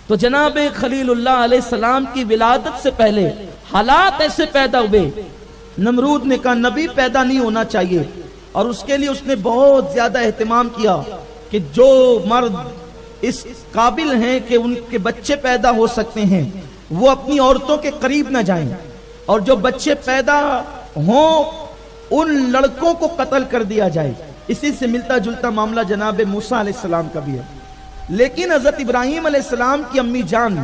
تو جناب خلیل اللہ علیہ السلام کی ولادت سے پہلے حالات ایسے پیدا ہوئے، نمرود نے کہا نبی پیدا نہیں ہونا چاہیے، اور اس کے لیے اس نے بہت زیادہ اہتمام کیا کہ جو مرد اس قابل ہیں کہ ان کے بچے پیدا ہو سکتے ہیں وہ اپنی عورتوں کے قریب نہ جائیں، اور جو بچے پیدا ہوں ان لڑکوں کو قتل کر دیا جائے۔ اسی سے ملتا جلتا معاملہ جناب موسیٰ علیہ السلام کا بھی ہے۔ لیکن حضرت ابراہیم علیہ السلام کی امی جان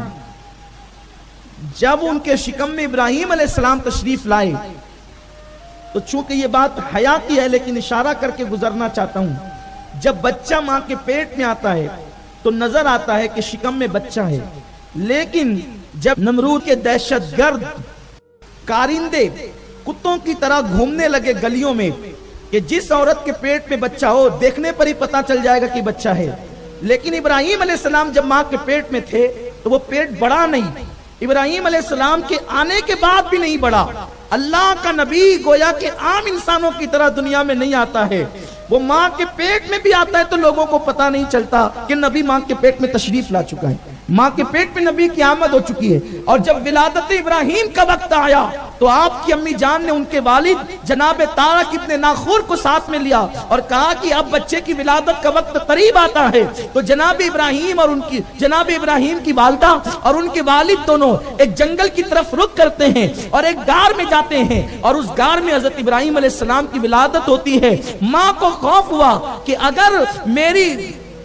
جب ان کے شکم میں ابراہیم علیہ السلام تشریف لائے تو چونکہ یہ بات حیا کی ہے لیکن اشارہ کر کے گزرنا چاہتا ہوں، جب بچہ ماں کے پیٹ میں آتا ہے تو نظر آتا ہے کہ شکم میں بچہ ہے، لیکن جب نمرود کے دہشت گرد کارندے کتوں کی طرح گھومنے لگے گلیوں میں کہ جس عورت کے پیٹ میں بچہ ہو دیکھنے پر ہی پتا چل جائے گا کہ بچہ ہے، لیکن ابراہیم علیہ السلام جب ماں کے پیٹ میں تھے تو وہ پیٹ بڑا نہیں، ابراہیم علیہ السلام کے آنے کے بعد بھی نہیں بڑا۔ اللہ کا نبی گویا کہ عام انسانوں کی طرح دنیا میں نہیں آتا ہے، وہ ماں کے پیٹ میں بھی آتا ہے تو لوگوں کو پتا نہیں چلتا کہ نبی ماں کے پیٹ میں تشریف لا چکا ہے، ماں کے پیٹ میں نبی کی آمد ہو چکی ہے۔ اور جب ولادت ابراہیم کا وقت آیا تو آپ کی امی جان نے ان کے والد جناب تارک ابن ناخور کو ساتھ میں لیا اور کہا کہ اب بچے کی ولادت کا وقت قریب آتا ہے، تو جناب ابراہیم کی والدہ اور ان کے والد دونوں ایک جنگل کی طرف رخ کرتے ہیں اور ایک غار میں جاتے ہیں، اور اس غار میں حضرت ابراہیم علیہ السلام کی ولادت ہوتی ہے۔ ماں کو خوف ہوا کہ اگر میری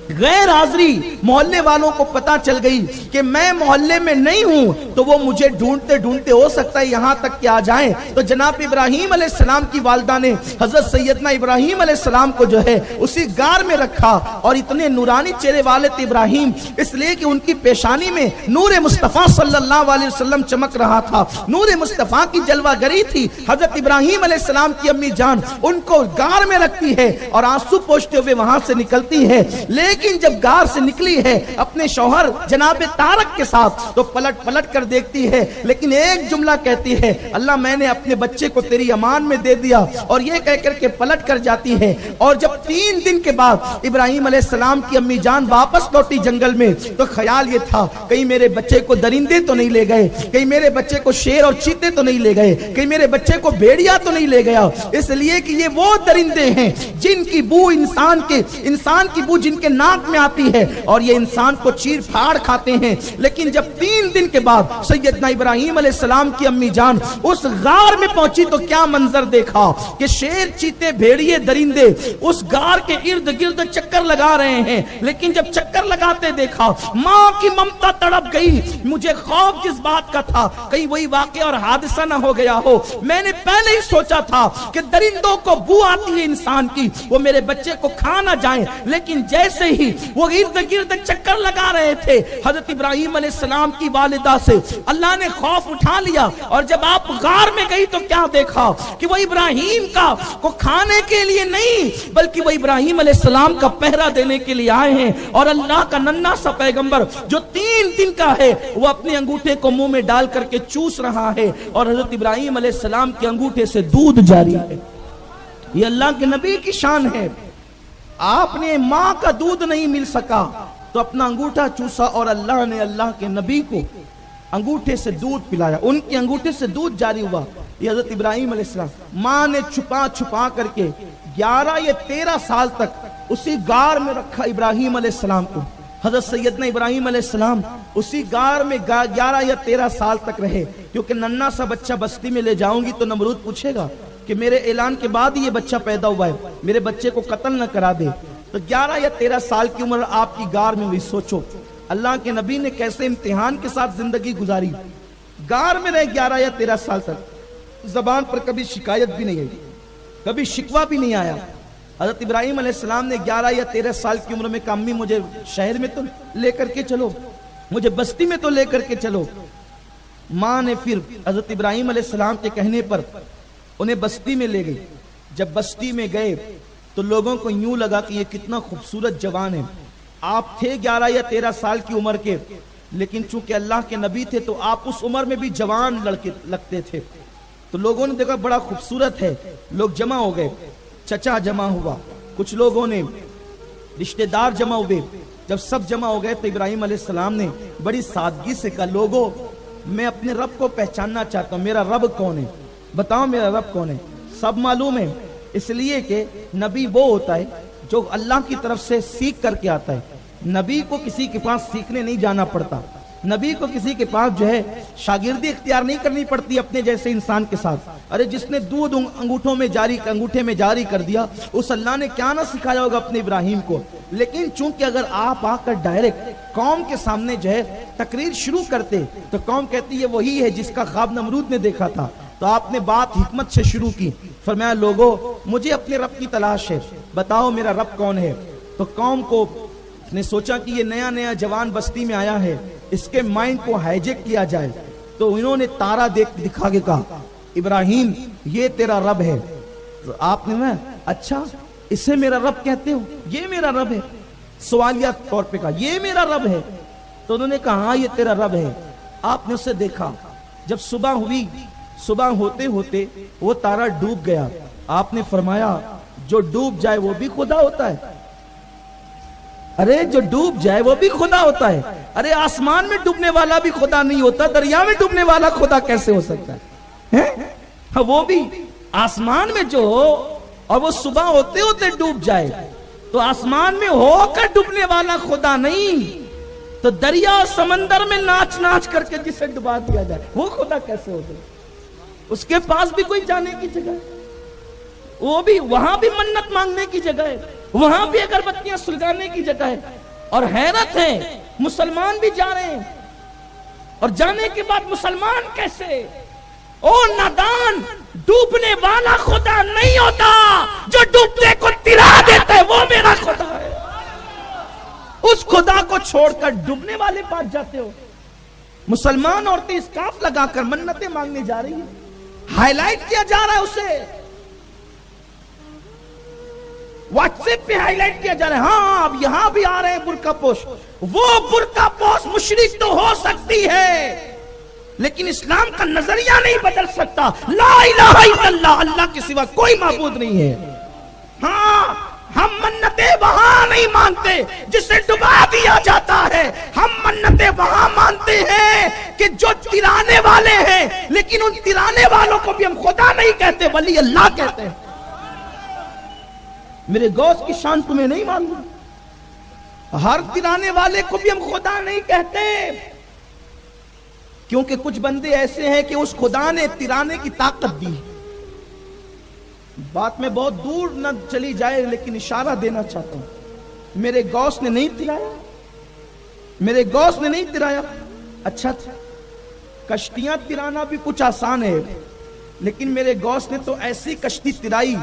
غیر حاضری محلے والوں کو پتا چل گئی کہ میں محلے میں نہیں ہوں تو وہ مجھے ڈھونڈتے ڈھونڈتے ہو سکتا ہے یہاں تک کہ آ جائیں، تو جناب ابراہیم علیہ السلام کی والدہ نے حضرت سیدنا ابراہیم علیہ السلام کو جو ہے اسی غار میں رکھا، اور اتنے نورانی چہرے والے تھے ابراہیم اس لیے کہ ان کی پیشانی میں نور مصطفیٰ صلی اللہ علیہ وسلم چمک رہا تھا، نور مصطفیٰ کی جلوہ گری تھی۔ حضرت ابراہیم علیہ السلام کی امی جان ان کو غار میں رکھتی ہے اور آنسو پوچھتے ہوئے وہاں سے نکلتی ہے، لیکن جب غار سے نکلی ہے اپنے شوہر جناب تارک کے ساتھ تو پلٹ پلٹ کر دیکھتی ہے، لیکن ایک جملہ کہتی ہے اللہ میں نے اپنے بچے کو تیری امان میں دے دیا، اور یہ کہہ کر کے پلٹ کر جاتی ہے۔ اور جب 3 دن کے بعد ابراہیم علیہ السلام کی امی جان واپس لوٹی جنگل میں تو خیال یہ تھا کہیں میرے بچے کو درندے تو نہیں لے گئے، کہیں میرے بچے کو شیر اور چیتے تو نہیں لے گئے، کہیں میرے بچے کو بھیڑیا تو نہیں لے گیا، اس لیے کہ یہ وہ درندے ہیں جن کی بو انسان کی بو جن کے ناک میں آتی ہے اور یہ انسان کو چیر پھاڑ کھاتے ہیں۔ لیکن جب 3 دن کے بعد سیدنا ابراہیم علیہ السلام کی امی جان اس غار میں پہنچی تو کیا منظر دیکھا کہ شیر چیتے بھیڑیے درندے اس غار کے ارد گرد چکر لگا رہے ہیں، لیکن جب چکر لگاتے دیکھا ماں کی ممتا تڑپ گئی۔ مجھے خوف جس بات کا تھا کہیں وہی واقعہ اور حادثہ نہ ہو گیا ہو، میں نے پہلے ہی سوچا تھا کہ درندوں کو بو آتی ہے انسان کی، وہ میرے بچے کو کھا نہ جائیں، لیکن جیسے ہی وہ ارد گرد چکر لگا رہے تھے حضرت ابراہیم علیہ السلام کی والدہ سے اللہ نے خوف اٹھا لیا، اور جب آپ غار میں گئی تو کیا دیکھا کہ وہ ابراہیم کو کھانے کے لیے نہیں بلکہ وہ ابراہیم علیہ السلام کا پہرا دینے کے لیے آئے ہیں، اور اللہ کا ننھا سا پیغمبر جو 3 دن کا ہے وہ اپنے انگوٹھے کو منہ میں ڈال کر کے چوس رہا ہے، اور حضرت ابراہیم علیہ السلام کے انگوٹھے سے دودھ جاری ہے۔ یہ اللہ کے نبی کی شان ہے، آپ نے ماں کا دودھ نہیں مل سکا تو اپنا انگوٹھا چوسا، اور اللہ نے اللہ کے نبی کو انگوٹھے سے دودھ پلایا، ان کے انگوٹھے سے دودھ جاری ہوا۔ یہ حضرت ابراہیم علیہ السلام ماں نے چھپا چھپا کر کے 11 یا 13 سال تک اسی غار میں رکھا ابراہیم علیہ السلام کو۔ حضرت سیدنا ابراہیم علیہ السلام اسی غار میں 11 یا 13 سال تک رہے، کیونکہ ننھا سا بچہ بستی میں لے جاؤں گی تو نمرود پوچھے گا کہ میرے اعلان کے بعد یہ بچہ پیدا ہوا ہے، میرے بچے کو قتل نہ کرا دے۔ تو 11 یا 13 سال کی عمر آپ کی غار میں ہوئی، سوچو اللہ کے نبی نے کیسے امتحان کے ساتھ زندگی گزاری۔ غار میں رہے 11 یا 13 سال تک، زبان پر کبھی شکایت بھی نہیں آئی، کبھی شکوہ بھی نہیں آیا۔ حضرت ابراہیم علیہ السلام نے 11 یا 13 سال کی عمر میں کہا امی مجھے شہر میں تو لے کر کے چلو، مجھے بستی میں تو لے کر کے چلو۔ ماں نے پھر حضرت ابراہیم علیہ السلام کے کہنے پر انہیں بستی میں لے گئی۔ جب بستی میں گئے تو لوگوں کو یوں لگا کہ یہ کتنا خوبصورت جوان ہے۔ آپ تھے 11 یا 13 سال کی عمر کے، لیکن چونکہ اللہ کے نبی تھے تو آپ اس عمر میں بھی جوان لڑکے لگتے تھے۔ تو لوگوں نے دیکھا بڑا خوبصورت ہے، لوگ جمع ہو گئے، چچا جمع ہوا، کچھ لوگوں نے رشتہ دار جمع ہوئے، جب سب جمع ہو گئے تو ابراہیم علیہ السلام نے بڑی سادگی سے کہا لوگوں میں اپنے رب کو پہچاننا چاہتا ہوں، میرا رب کون ہے، بتاؤ میرا رب کون ہے۔ سب معلوم ہے، اس لیے کہ نبی وہ ہوتا ہے جو اللہ کی طرف سے سیکھ کر کے آتا ہے۔ نبی کو کسی کے پاس سیکھنے نہیں جانا پڑتا، نبی کو کسی کے پاس جو ہے شاگردی اختیار نہیں کرنی پڑتی اپنے جیسے انسان کے ساتھ۔ ارے جس نے دودھ انگوٹھے میں جاری کر دیا، اس اللہ نے کیا نہ سکھایا ہوگا اپنے ابراہیم کو۔ لیکن چونکہ اگر آپ آ کر ڈائریکٹ قوم کے سامنے جو ہے تقریر شروع کرتے تو قوم کہتی ہے وہی ہے جس کا خواب نمرود نے دیکھا تھا۔ تو آپ نے بات حکمت سے شروع کی، فرمایا لوگوں مجھے اپنے رب کی تلاش ہے، بتاؤ میرا رب کون ہے۔ تو قوم کو نے سوچا کہ یہ نیا جوان بستی میں آیا ہے، اس کے مائنڈ کو ہائیجیک کیا جائے، تو انہوں نے تارا دکھا کے کہا ابراہیم یہ تیرا رب ہے۔ تو آپ نے اچھا اسے میرا رب کہتے ہو، یہ میرا رب ہے، سوالیہ طور پہ کہا یہ میرا رب ہے۔ تو انہوں نے کہا ہاں یہ تیرا رب ہے۔ آپ نے اسے دیکھا، جب صبح ہوئی، صبح ہوتے ہوتے وہ تارا ڈوب گیا۔ آپ نے فرمایا جو ڈوب جائے وہ بھی خدا ہوتا ہے، ارے جو ڈوب جائے وہ بھی خدا ہوتا ہے۔ ارے آسمان میں ڈوبنے والا بھی خدا نہیں ہوتا، دریا میں ڈوبنے والا خدا کیسے ہو سکتا ہے؟ وہ بھی آسمان میں جو ہو اور وہ صبح ہوتے ہوتے ڈوب جائے تو آسمان میں ہو کر ڈوبنے والا خدا نہیں، تو دریا سمندر میں ناچ ناچ کر کے جسے ڈبا دیا جائے وہ خدا کیسے ہوتا ہے؟ اس کے پاس بھی کوئی جانے کی جگہ ہے، وہ بھی وہاں بھی منت مانگنے کی جگہ ہے، وہاں بھی اگربتیاں سلگانے کی جگہ ہے۔ اور حیرت ہے مسلمان بھی جا رہے ہیں، اور جانے کے بعد مسلمان کیسے؟ او نادان، ڈوبنے والا خدا نہیں ہوتا، جو ڈوبنے کو ترا دیتا ہے وہ میرا خدا ہے۔ اس خدا کو چھوڑ کر ڈوبنے والے پاس جاتے ہو۔ مسلمان عورتیں اسکارف لگا کر منتیں مانگنے جا رہی ہیں، ہائی لائٹ کیا جا رہا ہے اسے، واٹس ایپ پہ ہائی لائٹ کیا جا رہا ہے۔ ہاں اب یہاں بھی آ رہے ہیں برقع پوش، وہ برقع پوش مشرک تو ہو سکتی ہے لیکن اسلام کا نظریہ نہیں بدل سکتا۔ لا الہ الا اللہ، اللہ کے سوا کوئی معبود نہیں ہے۔ ہاں ہم منتیں وہاں نہیں مانتے جسے ڈبا دیا جاتا ہے، ہم منتیں وہاں مانتے ہیں کہ جو ترانے والے ہیں، لیکن ان ترانے والوں کو بھی ہم خدا نہیں کہتے، ولی اللہ کہتے ہیں۔ میرے غوث کی شان تمہیں نہیں معلوم؟ ہر ترانے والے کو بھی ہم خدا نہیں کہتے، کیونکہ کچھ بندے ایسے ہیں کہ اس خدا نے ترانے کی طاقت دی۔ بات میں بہت دور نہ چلی جائے لیکن اشارہ دینا چاہتا ہوں، میرے غوث نے نہیں ترایا، میرے غوث نے نہیں ترایا۔ اچھا کشتیاں ترانا بھی کچھ آسان ہے، لیکن میرے غوث نے تو ایسی کشتی ترائی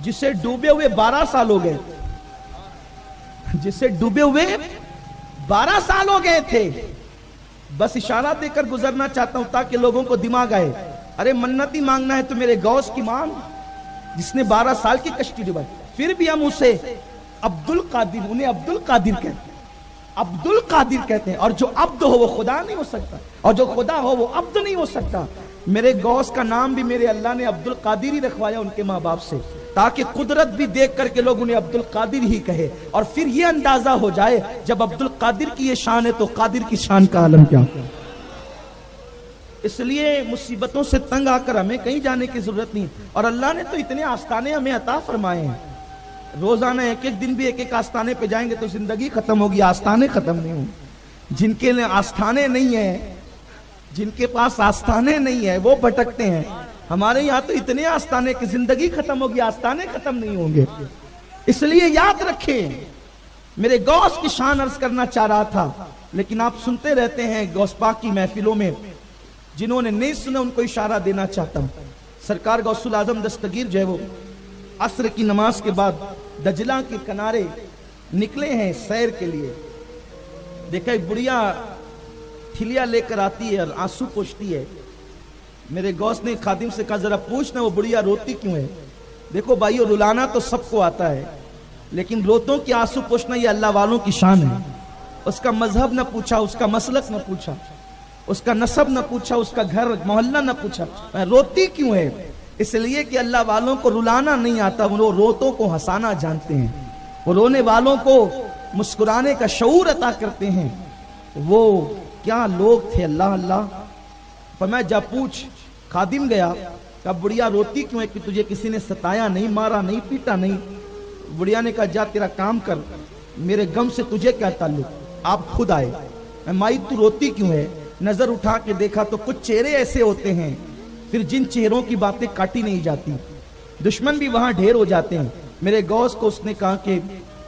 جسے ڈوبے ہوئے 12 سال ہو گئے، جسے ڈوبے ہوئے 12 سال ہو گئے تھے۔ بس اشارہ دے کر گزرنا چاہتا ہوں تاکہ لوگوں کو دماغ آئے، ارے منتی مانگنا ہے تو میرے غوث کی مانگ جس نے 12 سال کی کشتی ڈبائی۔ پھر بھی ہم اسے عبد القادر، انہیں عبد القادر کہتے ہیں، عبد القادر کہتے ہیں، اور جو عبد ہو وہ خدا نہیں ہو سکتا، اور جو خدا ہو وہ عبد نہیں ہو سکتا۔ میرے غوث کا نام بھی میرے اللہ نے عبد القادر ہی رکھوایا ان کے ماں باپ سے، تاکہ قدرت بھی دیکھ کر کے لوگ انہیں عبد القادر ہی کہے، اور پھر یہ اندازہ ہو جائے جب عبد القادر کی یہ شان ہے تو قادر کی شان کا عالم کیا۔ اس لیے مصیبتوں سے تنگ آ کر ہمیں کہیں جانے کی ضرورت نہیں، اور اللہ نے تو اتنے آستانے ہمیں عطا فرمائے ہیں، روزانہ ایک ایک دن بھی ایک ایک آستانے پہ جائیں گے تو زندگی ختم ہوگی، آستانے ختم نہیں ہوں۔ جن کے آستانے نہیں ہیں، جن کے پاس آستانے نہیں ہیں وہ بھٹکتے ہیں، ہمارے یہاں تو اتنے آستانے کی زندگی ختم ہوگی، آستانے ختم نہیں ہوں گے۔ اس لیے یاد رکھیں، میرے غوث کی شان عرض کرنا چاہ رہا تھا، لیکن آپ سنتے رہتے ہیں غوث پاک کی محفلوں میں، جنہوں نے نہیں سنا ان کو اشارہ دینا چاہتا ہوں۔ سرکار غوث العظم دستگیر جو ہے وہ عصر کی نماز کے بعد دجلہ کے کنارے نکلے ہیں سیر کے لیے۔ دیکھا ایک بڑھیا تھیلیا لے کر آتی ہے اور آنسو پوچھتی ہے۔ میرے غوث نے خادم سے کہا ذرا پوچھنا وہ بڑھیا روتی کیوں ہے؟ دیکھو بھائیو، رلانا تو سب کو آتا ہے، لیکن روتوں کی آنسو پوچھنا یہ اللہ والوں کی شان ہے۔ اس کا مذہب نہ پوچھا، اس کا مسلک نہ پوچھا، اس کا نسب نہ پوچھا، اس کا گھر محلہ نہ پوچھا، روتی کیوں ہے؟ اس لیے کہ اللہ والوں کو رلانا نہیں آتا، وہ روتوں کو ہنسانا جانتے ہیں۔ وہ رونے والوں کو مسکرانے کا شعور عطا کرتے ہیں. وہ کیا لوگ تھے. اللہ اللہ فرمایا جا پوچھ. خادم گیا, کہا بڑھیا روتی کیوں ہے؟ کہ تجھے کسی نے ستایا نہیں, مارا نہیں, پیٹا نہیں. بڑھیا نے کہا جا تیرا کام کر, میرے غم سے تجھے کیا تعلق. آپ خود آئے. مائی تو روتی کیوں ہے؟ نظر اٹھا کے دیکھا تو کچھ چہرے ایسے ہوتے ہیں پھر جن چہروں کی باتیں کاٹی نہیں جاتی, دشمن بھی وہاں ڈھیر ہو جاتے ہیں. میرے غوث کو اس نے کہا کہ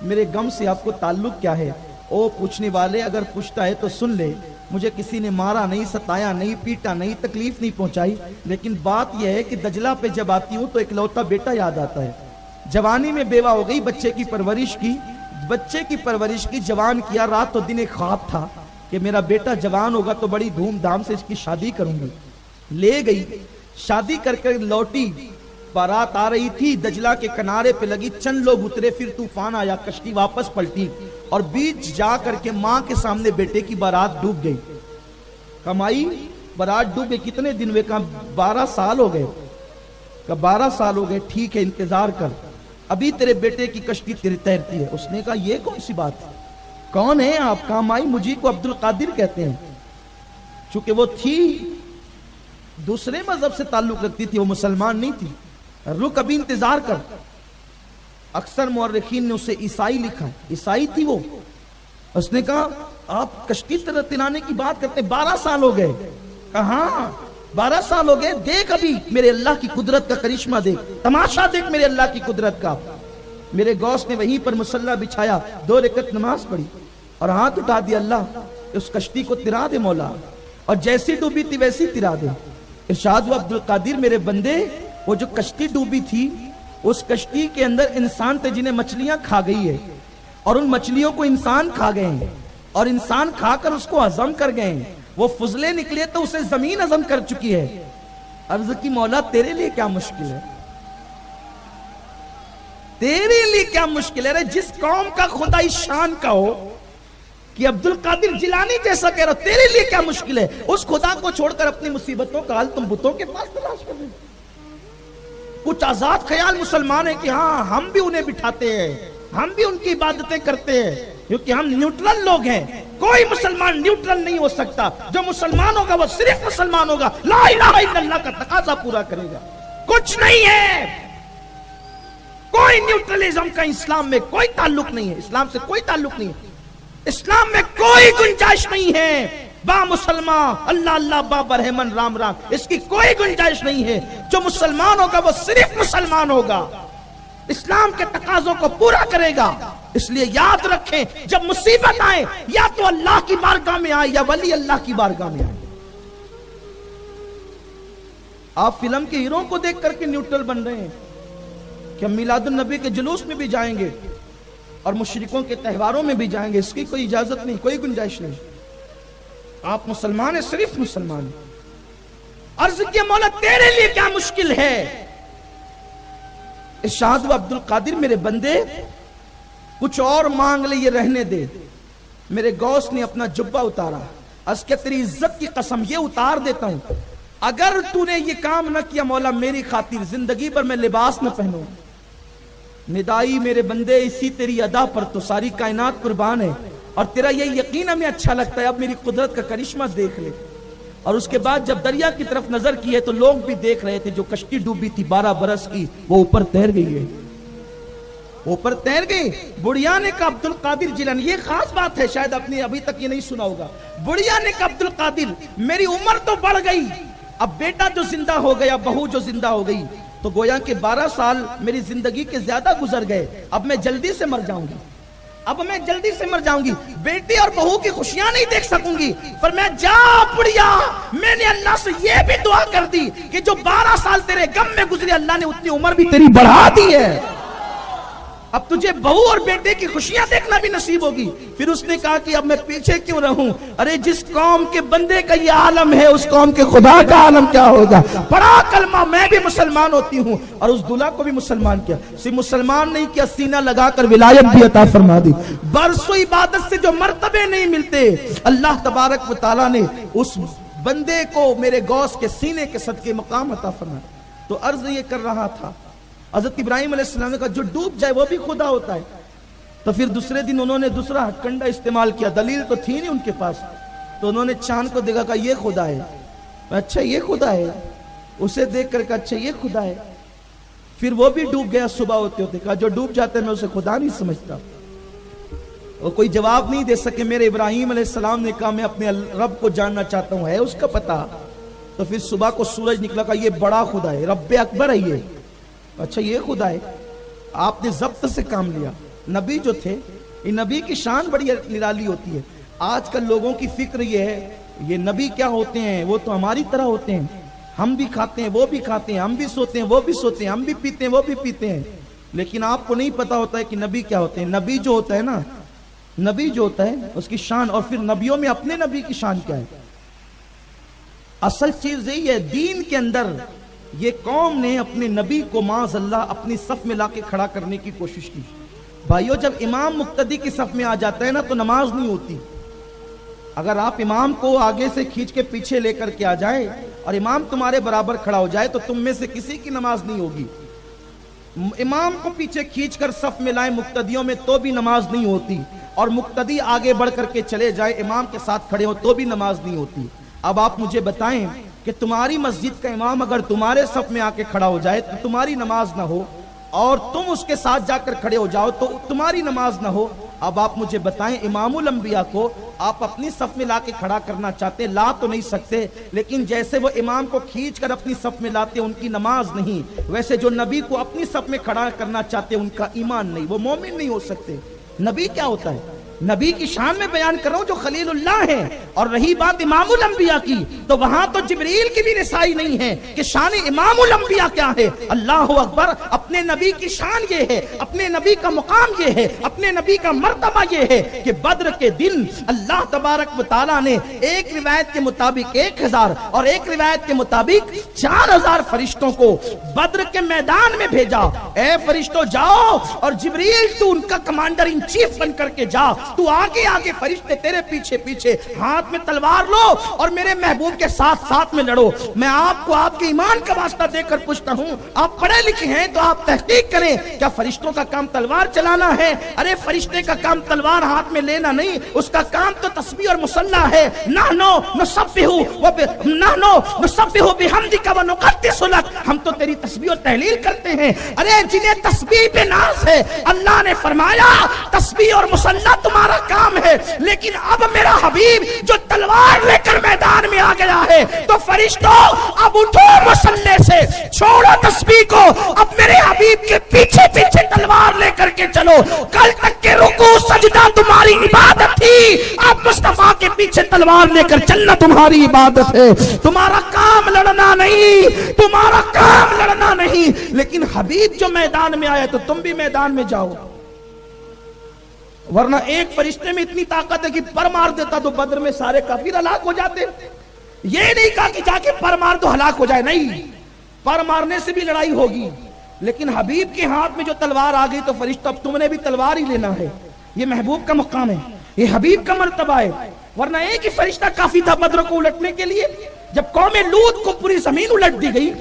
میرے غم سے آپ کو تعلق کیا ہے؟ او پوچھنے والے اگر پوچھتا ہے تو سن لے, مجھے کسی نے مارا نہیں, ستایا نہیں, پیٹا نہیں, تکلیف نہیں پہنچائی, لیکن بات یہ ہے کہ دجلہ پہ جب آتی ہوں تو اکلوتا بیٹا یاد آتا ہے. جوانی میں بیوہ ہو گئی, بچے کی پرورش کی, جوان کیا. رات و دن ایک خواب تھا کہ میرا بیٹا جوان ہوگا تو بڑی دھوم دھام سے اس کی شادی کروں گی. لے گئی, شادی کر کے لوٹی. بارات آ رہی تھی, دجلہ کے کنارے پہ لگی, چند لوگ اترے, پھر طوفان آیا, کشتی واپس پلٹی اور بیچ جا کر کے ماں کے سامنے بیٹے کی بارات ڈوب گئی. کمائی بارات ڈوب گئی. کتنے دن ہوئے؟ کہا 12 سال ہو گئے. کہا 12 سال ہو گئے, ٹھیک ہے انتظار کر, ابھی تیرے بیٹے کی کشتی تیرتی ہے. اس نے کہا یہ کون سی بات ہے, کون ہے آپ؟ کہا مائی مجھے کو عبد القادر کہتے ہیں. چونکہ وہ تھی دوسرے مذہب سے تعلق رکھتی تھی, وہ مسلمان نہیں تھی. رک ابھی انتظار کر. اکثر مورخین نے اسے عیسائی لکھا, عیسائی تھی وہ. اس نے کہا آپ کشتی ترانے کی بات کرتے ہیں, 12 سال ہو گئے. کہا ہاں 12 سال ہو گئے, دیکھ ابھی میرے اللہ کی قدرت کا کرشمہ دیکھ, تماشا دیکھ میرے اللہ کی قدرت کا. میرے غوث نے وہیں پر مصلی بچھایا, 2 رکعت نماز پڑھی اور ہاتھ اٹھا دیا, اللہ اس کشتی کو ترا دے مولا, اور جیسی ڈوبی تھی ویسی ترا دے. ارشاد ہوا عبد القادر میرے بندے, وہ جو کشتی ڈوبی تھی اس کشتی کے اندر انسان تھے جنہیں مچھلیاں کھا گئی ہے, اور ان مچھلیوں کو انسان کھا گئے ہیں, اور انسان کھا کر اس کو ہضم کر گئے ہیں. وہ فضلے نکلے تو اسے زمین ہضم کر چکی ہے. عرض کی مولا تیرے لیے کیا مشکل ہے, تیرے لیے کیا مشکل ہے؟ جس قوم کا خدا اس شان کا ہو کہ عبد القادر جیلانی جیسا کہہ رہا, تیرے لیے کیا مشکل ہے؟ اس خدا کو چھوڑ کر اپنی مصیبتوں کا حل تم بتوں کے پاس تلاش کر رہے. کچھ آزاد خیال مسلمان ہیں کہ ہاں ہم بھی انہیں بٹھاتے ہیں, ہم بھی ان کی عبادتیں کرتے ہیں, کیونکہ ہم نیوٹرل لوگ ہیں. کوئی مسلمان نیوٹرل نہیں ہو سکتا. جو مسلمان ہوگا وہ صرف مسلمان ہوگا, لا الہ الا اللہ کا تقاضا پورا کرے گا. کچھ نہیں ہے, کوئی نیوٹرلزم کا اسلام میں کوئی تعلق نہیں ہے, اسلام سے کوئی تعلق نہیں ہے. اسلام میں کوئی گنجائش نہیں ہے با مسلمان اللہ اللہ با برہمن رام رام, اس کی کوئی گنجائش نہیں ہے. جو مسلمان ہوگا وہ صرف مسلمان ہوگا, اسلام کے تقاضوں کو پورا کرے گا. اس لیے یاد رکھیں جب مصیبت آئے یا تو اللہ کی بارگاہ میں آئے یا ولی اللہ کی بارگاہ میں آئے. آپ فلم کے ہیرو کو دیکھ کر کے نیوٹرل بن رہے ہیں کہ ہم میلاد النبی کے جلوس میں بھی جائیں گے اور مشرکوں کے تہواروں میں بھی جائیں گے. اس کی کوئی اجازت نہیں, کوئی گنجائش نہیں. آپ مسلمان ہیں, صرف مسلمان ہیں. عرض کیا مولا تیرے لیے کیا مشکل ہے؟ ارشاد ہوا عبد القادر میرے بندے کچھ اور مانگ لے, یہ رہنے دے. میرے غوث نے اپنا جبہ اتارا, عرض کیا تیری عزت کی قسم یہ اتار دیتا ہوں, اگر تو نے یہ کام نہ کیا مولا میری خاطر زندگی پر میں لباس نہ پہنوں. ندائی میرے بندے اسی تیری ادا پر تو ساری کائنات قربان ہے, اور تیرا یہ یقین ہمیں اچھا لگتا ہے, اب میری قدرت کا کرشمہ دیکھ لے. اور اس کے بعد جب دریا کی طرف نظر کی ہے تو لوگ بھی دیکھ رہے تھے. جو کشتی ڈوبی تھی 12 برس کی وہ اوپر تیر گئی ہے, اوپر تیر گئی. بڑھیا نے کہا عبد القادر جیلانی, یہ خاص بات ہے, شاید اپنی ابھی تک یہ نہیں سنا ہوگا. بڑھیا نے کہا عبد القادر میری عمر تو بڑھ گئی, اب بیٹا جو زندہ ہو گیا, بہو جو زندہ ہو گئی, تو گویا کہ 12 سال میری زندگی کے زیادہ گزر گئے, اب میں جلدی سے مر جاؤں گی, اب میں جلدی سے مر جاؤں گی, بیٹی اور بہو کی خوشیاں نہیں دیکھ سکوں گی. پر میں جا بڑھیا, میں نے اللہ سے یہ بھی دعا کر دی کہ جو 12 سال تیرے غم میں گزری, اللہ نے اتنی عمر بھی تیری بڑھا دی ہے, اب تجھے بہو اور بیٹے کی خوشیاں دیکھنا بھی نصیب ہوگی. پھر اس نے کہا کہ اب میں پیچھے کیوں رہوں, ارے جس قوم کے بندے کا یہ عالم ہے اس قوم کے خدا کا عالم کیا ہوگا. پڑھا کلمہ, میں بھی مسلمان ہوتی ہوں, اور اس دلہا کو بھی مسلمان کیا. صرف مسلمان نہیں کیا, سینہ لگا کر ولایت بھی عطا فرما دی. برسوں عبادت سے جو مرتبے نہیں ملتے, اللہ تبارک و تعالیٰ نے اس بندے کو میرے غوث کے سینے کے صدقے مقام عطا فرما. تو عرض یہ کر رہا تھا, حضرت ابراہیم علیہ السلام نے کہا جو ڈوب جائے وہ بھی خدا ہوتا ہے. تو پھر دوسرے دن انہوں نے دوسرا ہتھکنڈا استعمال کیا، دلیل تو تھی نہیں ان کے پاس، تو انہوں نے چاند کو دیکھا، کہا یہ خدا ہے، اچھا یہ خدا ہے، اسے دیکھ کر کہا اچھا یہ خدا ہے، پھر وہ بھی ڈوب گیا صبح ہوتے ہوتے، کہا جو ڈوب جاتا ہے میں اسے خدا نہیں سمجھتا۔ وہ کوئی جواب نہیں دے سکے۔ میرے ابراہیم علیہ السلام نے کہا میں اپنے رب کو جاننا چاہتا ہوں، ہے اس کا پتہ؟ تو پھر صبح کو سورج نکلا، کہا یہ بڑا خدا ہے، رب اکبر ہے یہ، اچھا یہ خدا ہے۔ آپ نے ضبط سے کام لیا۔ نبی جو تھے، یہ نبی کی شان بڑی نرالی ہوتی ہے۔ آج کل لوگوں کی فکر یہ ہے یہ نبی کیا ہوتے ہیں، وہ تو ہماری طرح ہوتے ہیں، ہم بھی کھاتے ہیں وہ بھی کھاتے ہیں، ہم بھی سوتے ہیں وہ بھی سوتے ہیں، ہم بھی پیتے ہیں وہ بھی پیتے ہیں، لیکن آپ کو نہیں پتا ہوتا ہے کہ نبی کیا ہوتے ہیں۔ نبی جو ہوتا ہے نا، نبی جو ہوتا ہے اس کی شان، اور پھر نبیوں میں اپنے نبی کی شان کیا ہے؟ اصل چیز یہی ہے، دین کے اندر یہ قوم نے اپنے نبی کو معاذ اللہ اپنی صف میں لا کے کھڑا کرنے کی کوشش کی۔ بھائیو جب امام مقتدی کی صف میں آ جاتا ہے نا تو نماز نہیں ہوتی۔ اگر آپ امام کو آگے سے کھینچ کے پیچھے لے کر کے آ جائے اور امام تمہارے برابر کھڑا ہو جائے تو تم میں سے کسی کی نماز نہیں ہوگی۔ امام کو پیچھے کھینچ کر صف میں لائے مقتدیوں میں تو بھی نماز نہیں ہوتی، اور مقتدی آگے بڑھ کر کے چلے جائے امام کے ساتھ کھڑے ہو تو بھی نماز نہیں ہوتی۔ اب آپ مجھے بتائیں کہ تمہاری مسجد کا امام اگر تمہارے صف میں آ کے کھڑا ہو جائے تو تمہاری نماز نہ ہو، اور تم اس کے ساتھ جا کر کھڑے ہو جاؤ تو تمہاری نماز نہ ہو۔ اب آپ مجھے بتائیں امام الانبیاء کو آپ اپنی صف میں لا کے کھڑا کرنا چاہتے، لا تو نہیں سکتے، لیکن جیسے وہ امام کو کھینچ کر اپنی صف میں لاتے ان کی نماز نہیں، ویسے جو نبی کو اپنی صف میں کھڑا کرنا چاہتے ان کا ایمان نہیں، وہ مومن نہیں ہو سکتے۔ نبی کیا ہوتا ہے؟ نبی کی شان میں بیان کر رہا ہوں جو خلیل اللہ ہے۔ اور رہی بات امام الانبیاء کی تو وہاں تو جبریل کی بھی رسائی نہیں ہے کہ شان امام الانبیاء کیا ہے۔ اللہ اکبر، اپنے نبی کی شان یہ ہے، اپنے نبی کا مقام یہ ہے، اپنے نبی کا مرتبہ یہ ہے کہ بدر کے دن اللہ تبارک و تعالیٰ نے ایک روایت کے مطابق 1000 اور ایک روایت کے مطابق 4000 فرشتوں کو بدر کے میدان میں بھیجا۔ اے فرشتوں جاؤ، اور جبریل تو ان کا کمانڈر ان چیف بن کر کے جا، تو آگے آگے، فرشتے تیرے پیچھے پیچھے، ہاتھ میں تلوار لو اور میرے محبوب کے ساتھ ساتھ میں لڑو۔ میں آپ کو آپ کے ایمان کا واسطہ دے کر پوچھتا ہوں، آپ پڑھے لکھے ہیں تو آپ تحقیق کریں، کیا فرشتوں کا کام تلوار چلانا ہے؟ ارے فرشتے کا کام تلوار ہاتھ میں لینا نہیں، اس کا کام تو تسبیح اور مصلی ہے۔ نحنو نسبح بحمدک و نقدس لک، ہم تو تیری تسبیح اور تحلیل کرتے ہیں۔ ارے جنہیں تسبیح پہ ناز ہے، اللہ نے فرمایا تسبیح اور مصلی تمہارا کام ہے، لیکن اب میرا حبیب جو تلوار لے کر میدان میں آ گیا ہے تو فرشتوں اب اٹھو مصلی سے، چھوڑو تسبیح کو، اب میرے حبیب کے پیچھے پیچھے تلوار لے کر کے چلو۔ کل تک کے رکوع سجدہ تمہاری عبادت تھی، اب مصطفیٰ کے پیچھے تلوار لے کر چلنا تمہاری عبادت ہے۔ تمہارا کام لڑنا نہیں، تمہارا کام لڑنا نہیں، لیکن حبیب جو میدان میں آیا تو تم بھی میدان میں جاؤ۔ ورنہ ایک فرشتے میں اتنی طاقت ہے کہ پر مار دیتا تو بدر میں سارے کافر ہلاک ہو جاتے۔ یہ نہیں کہا کہ جا کے پر مار تو ہلاک ہو جائے، نہیں، پر مارنے سے بھی لڑائی ہوگی، لیکن حبیب کے ہاتھ میں جو تلوار آ گئی تو فرشتہ اب تم نے بھی تلوار ہی لینا ہے۔ یہ محبوب کا مقام ہے، یہ حبیب کا مرتبہ ہے۔ ورنہ ایک ہی فرشتہ کافی تھا بدر کو الٹنے کے لیے۔ جب قوم لوط کو پوری زمین الٹ دی گئی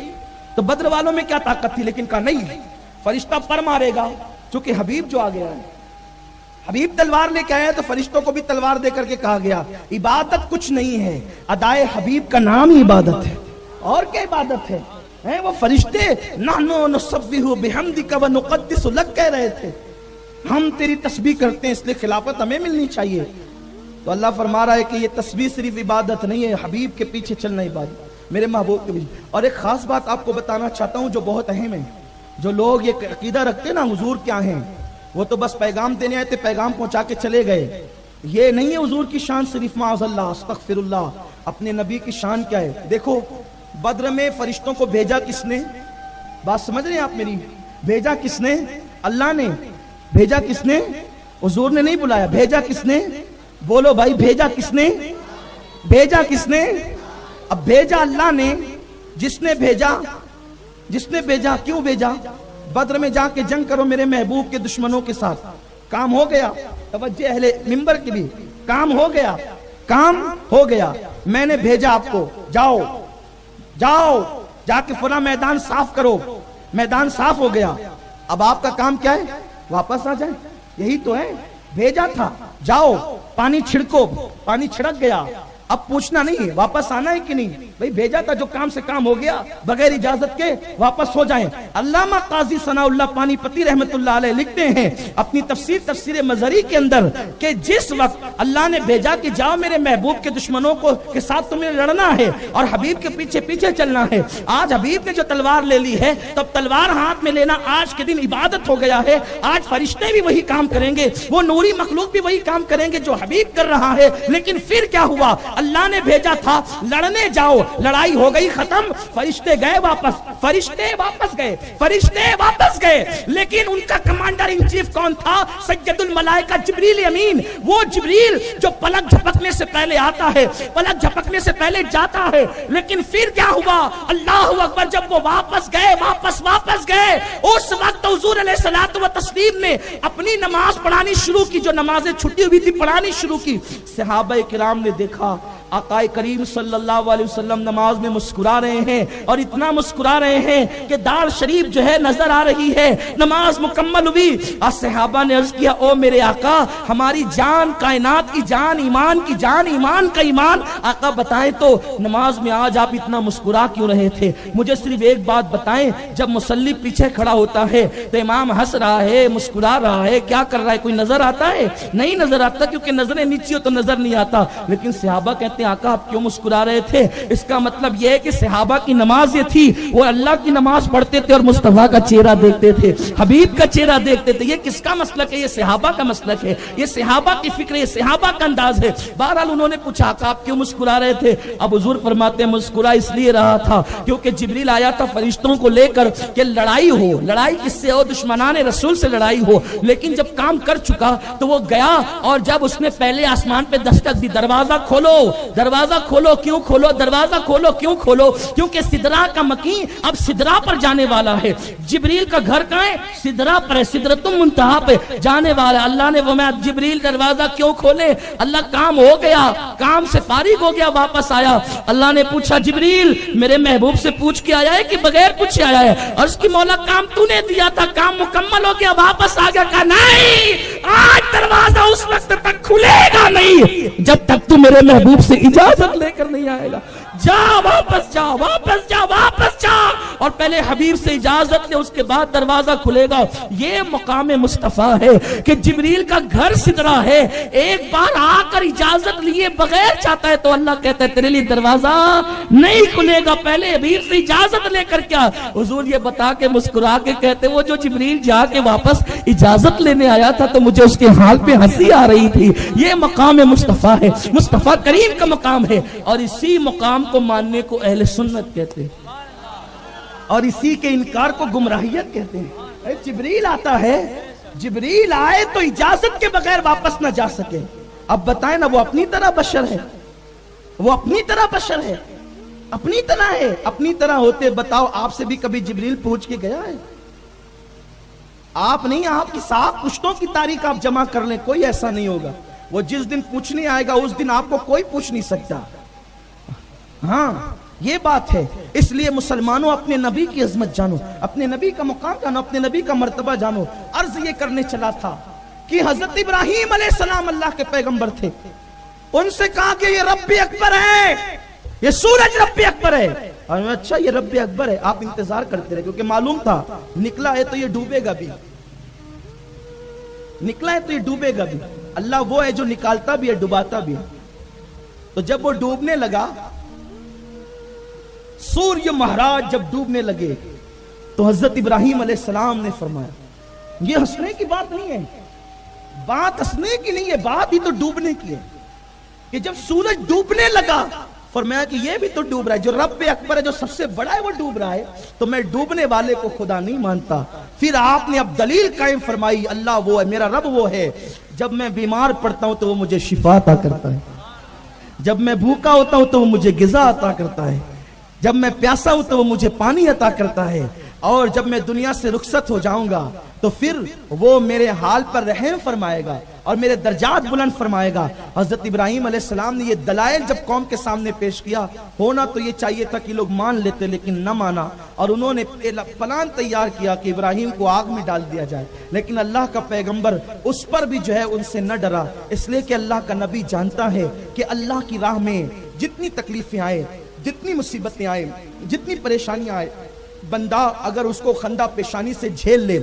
تو بدر والوں میں کیا طاقت تھی، لیکن کہا نہیں، فرشتہ پر مارے گا، چونکہ حبیب جو آ گیا ہے، حبیب تلوار لے کے آیا تو فرشتوں کو بھی تلوار دے کر کے کہا گیا عبادت کچھ نہیں ہے، ادائے حبیب کا نام ہی عبادت ہے۔ اور کیا عبادت ہے؟ وہ فرشتے نحنو نسبح بحمدک و نقدس لک کہہ رہے تھے، ہم تیری تسبیح کرتے ہیں اس لیے خلافت ہمیں ملنی چاہیے۔ تو اللہ فرما رہا ہے کہ یہ تسبیح صرف عبادت نہیں ہے، حبیب کے پیچھے چلنا عبادت، میرے محبوب کے پیچھے۔ اور ایک خاص بات آپ کو بتانا چاہتا ہوں جو بہت اہم ہے۔ جو لوگ یہ عقیدہ رکھتے نا حضور کیا ہیں، وہ تو بس پیغام دینے آئے تھے، پیغام پہنچا کے چلے گئے۔ یہ نہیں ہے حضور کی شان صرف، معاذ اللہ استغفر اللہ۔ اپنے نبی کی شان کیا ہے؟ دیکھو بدر میں فرشتوں کو بھیجا کس نے؟ بات سمجھ رہے ہیں آپ میری؟ بھیجا کس نے؟ اللہ نے۔ بھیجا کس نے؟ حضور نے نہیں بلایا، بھیجا کس نے؟ بولو بھائی، بھیجا کس نے؟ بھیجا کس نے؟ اب بھیجا اللہ نے۔ جس نے بھیجا کیوں بھیجا؟ بدر میں جا کے جنگ کرو میرے محبوب کے دشمنوں کے ساتھ، کام ہو گیا۔ توجہ اہل منبر کی بھی، کام ہو گیا، کام ہو گیا۔ میں نے بھیجا آپ کو، جاؤ جا کے فلاں میدان صاف کرو، میدان صاف ہو گیا۔ اب آپ کا کام کیا ہے؟ واپس آ جائیں۔ یہی تو ہے، بھیجا تھا جاؤ پانی چھڑکو، پانی چھڑک گیا، اب پوچھنا نہیں ہے واپس آنا ہے کہ نہیں، بھئی بھیجا تھا، جو کام سے کام ہو گیا، بغیر اجازت کے واپس ہو جائیں۔ علامہ قاضی ثناء اللہ پانی پتی رحمت اللہ علیہ لکھتے ہیں اپنی تفسیر مظہری کے اندر کہ جس وقت اللہ نے بھیجا کہ جاؤ میرے محبوب کے دشمنوں کے ساتھ تمہیں لڑنا ہے اور حبیب کے پیچھے پیچھے چلنا ہے، آج حبیب نے جو تلوار لے لی ہے تو اب تلوار ہاتھ میں لینا آج کے دن عبادت ہو گیا ہے، آج فرشتے بھی وہی کام کریں گے، وہ نوری مخلوق بھی وہی کام کریں گے جو حبیب کر رہا ہے۔ لیکن پھر کیا ہوا، اللہ نے بھیجا تھا لڑنے جاؤ، لڑائی ہو گئی ختم، فرشتے گئے واپس، فرشتے واپس گئے، لیکن ان کا کمانڈر ان چیف کون تھا؟ سید الملائکہ جبریل امین، وہ جبریل جو پلک جھپکنے سے پہلے آتا ہے، پلک جھپکنے سے پہلے جاتا ہے۔ لیکن پھر کیا ہوا، اللہ اکبر، جب وہ واپس گئے اس وقت حضور علیہ الصلوۃ والتسلیم نے اپنی نماز پڑھانی شروع کی، جو نمازیں چھٹی ہوئی تھی پڑھانی شروع کی۔ صحابہ کرام نے دیکھا آقا کریم صلی اللہ علیہ وسلم نماز میں مسکرا رہے ہیں، اور اتنا مسکرا رہے ہیں کہ دار شریف جو ہے نظر آ رہی ہے۔ نماز مکمل ہوئی اور صحابہ نے عرض کیا او میرے آقا، ہماری جان کائنات کی جان، ایمان کی جان، ایمان کا ایمان، آقا بتائیں تو نماز میں آج آپ اتنا مسکرا کیوں رہے تھے؟ مجھے صرف ایک بات بتائیں، جب مصلی پیچھے کھڑا ہوتا ہے تو امام ہنس رہا ہے، مسکرا رہا ہے، کیا کر رہا ہے، کوئی نظر آتا ہے؟ نہیں نظر آتا، کیونکہ نظریں نیچی ہو تو نظر نہیں آتا۔ لیکن صحابہ کہتے ہیں آقا آپ کیوں مسکرا رہے تھے؟ اس کا مطلب یہ ہے کہ صحابہ کی نماز یہ تھی، وہ اللہ کی نماز پڑھتے تھے اور مصطفیٰ کا چہرہ دیکھتے تھے، حبیب کا چہرہ دیکھتے تھے۔ یہ کس کا مسلک ہے؟ یہ صحابہ کا مسلک ہے، یہ صحابہ کی فکر ہے، یہ صحابہ کا انداز ہے۔ بہرحال انہوں نے پوچھا آقا آپ کیوں مسکرا رہے تھے؟ اب حضور فرماتے ہیں مسکرا اس لیے رہا تھا کیونکہ جبریل آیا تھا فرشتوں کو لے کر کہ لڑائی ہو، لڑائی کس سے ہو؟ دشمنان رسول سے لڑائی ہو۔ لیکن جب کام کر چکا تو وہ گیا، اور جب اس نے پہلے آسمان پہ دستک دی، دروازہ کھولو، دروازہ کھولو، کیوں کھولو؟ دروازہ کھولو، کیوں کھولو؟ کیونکہ سدرا کا مکین اب سدرا پر جانے والا ہے۔ جبریل کا گھر کہاں ہے؟ سدرا پر ہے، سدرۃ المنتہا پہ جانے والا ہے۔ اللہ نے فرمایا جبریل دروازہ کیوں کھولے؟ اللہ کام ہو گیا، کام سے فارغ ہو گیا، واپس آیا۔ اللہ نے پوچھا جبریل میرے محبوب سے پوچھ کے آیا ہے کہ بغیر پوچھے آیا ہے؟ عرض کی مولا کام تو نے دیا تھا، کام مکمل ہو گیا، واپس آ گیا۔ کہا نہیں، آج دروازہ اس وقت تک کھلے گا نہیں جب تک تو میرے محبوب سے اجازت لے کر نہیں آئے گا۔ جا واپس جا، واپس جا، واپس جا، اور پہلے حبیب سے اجازت لے، اس کے بعد دروازہ کھلے گا۔ یہ مقام مصطفیٰ ہے کہ جبریل کا گھر سدرا ہے، ایک بار آ کر اجازت لیے بغیر چاہتا ہے تو اللہ کہتا ہے تیرے لیے دروازہ نہیں کھلے گا، پہلے حبیب سے اجازت لے کر۔ کیا حضور یہ بتا کے مسکرا کے کہتے وہ جو جبریل جا کے واپس اجازت لینے آیا تھا تو مجھے اس کے حال پہ ہنسی آ رہی تھی۔ یہ مقام مصطفیٰ ہے، مصطفیٰ کریم کا مقام ہے، اور اسی مقام کو ماننے کو اہل سنت کہتے ہیں، اور اسی کے انکار کو گمراہیت کہتے ہیں۔ جبریل آتا ہے، جبریل آئے تو اجازت کے بغیر واپس نہ جا سکے۔ اب بتائیں نا، وہ اپنی طرح بشر ہے، وہ اپنی طرح بشر ہے، اپنی طرح ہے، اپنی طرح ہوتے بتاؤ آپ سے بھی کبھی جبریل پوچھ کے گیا ہے؟ آپ نہیں، آپ کی صاحب پشتوں کی تاریخ آپ جمع کر لیں، کوئی ایسا نہیں ہوگا۔ وہ جس دن پوچھنے آئے گا اس دن آپ کو کوئی پوچھ نہیں سکتا۔ ہاں یہ بات ہے، اس لیے مسلمانوں اپنے نبی کی عظمت جانو، اپنے نبی کا مقام جانو، اپنے نبی کا مرتبہ جانو۔ عرض یہ کرنے چلا تھا کہ حضرت ابراہیم علیہ السلام اللہ کے پیغمبر تھے، ان سے کہا کہ یہ رب اکبر ہے، یہ سورج رب اکبر ہے۔ اچھا یہ رب اکبر ہے، آپ انتظار کرتے رہے، کیونکہ معلوم تھا نکلا ہے تو یہ ڈوبے گا بھی، نکلا ہے تو یہ ڈوبے گا بھی۔ اللہ وہ ہے جو نکالتا بھی ہے ڈوباتا بھی ہے۔ تو جب وہ ڈوبنے لگا، سوریہ مہاراج جب ڈوبنے لگے تو حضرت ابراہیم علیہ السلام نے فرمایا یہ ہنسنے کی بات نہیں ہے، بات ہنسنے کی نہیں ہے، بات ہی تو ڈوبنے کی ہے، کہ جب سورج ڈوبنے لگا فرمایا کہ یہ بھی تو ڈوب رہا ہے، جو رب اکبر ہے، جو سب سے بڑا ہے وہ ڈوب رہا ہے، تو میں ڈوبنے والے کو خدا نہیں مانتا۔ پھر آپ نے اب دلیل قائم فرمائی، اللہ وہ ہے، میرا رب وہ ہے، جب میں بیمار پڑتا ہوں تو وہ مجھے شفا عطا کرتا ہے، جب میں بھوکا ہوتا ہوں تو وہ مجھے غذا عطا کرتا ہے، جب میں پیاسا ہوں تو وہ مجھے پانی عطا کرتا ہے، اور جب میں دنیا سے رخصت ہو جاؤں گا تو پھر وہ میرے حال پر رحم فرمائے گا اور میرے درجات بلند فرمائے گا۔ حضرت ابراہیم علیہ السلام نے یہ دلائل جب قوم کے سامنے پیش کیا، ہونا تو یہ چاہیے تھا کہ لوگ مان لیتے، لیکن نہ مانا، اور انہوں نے پلان تیار کیا کہ ابراہیم کو آگ میں ڈال دیا جائے، لیکن اللہ کا پیغمبر اس پر بھی جو ہے ان سے نہ ڈرا، اس لیے کہ اللہ کا نبی جانتا ہے کہ اللہ کی راہ میں جتنی تکلیفیں آئے، جتنی مصیبتیں آئے، جتنی پریشانیاں آئے، بندہ اگر اس کو خندہ پیشانی سے جھیل لے،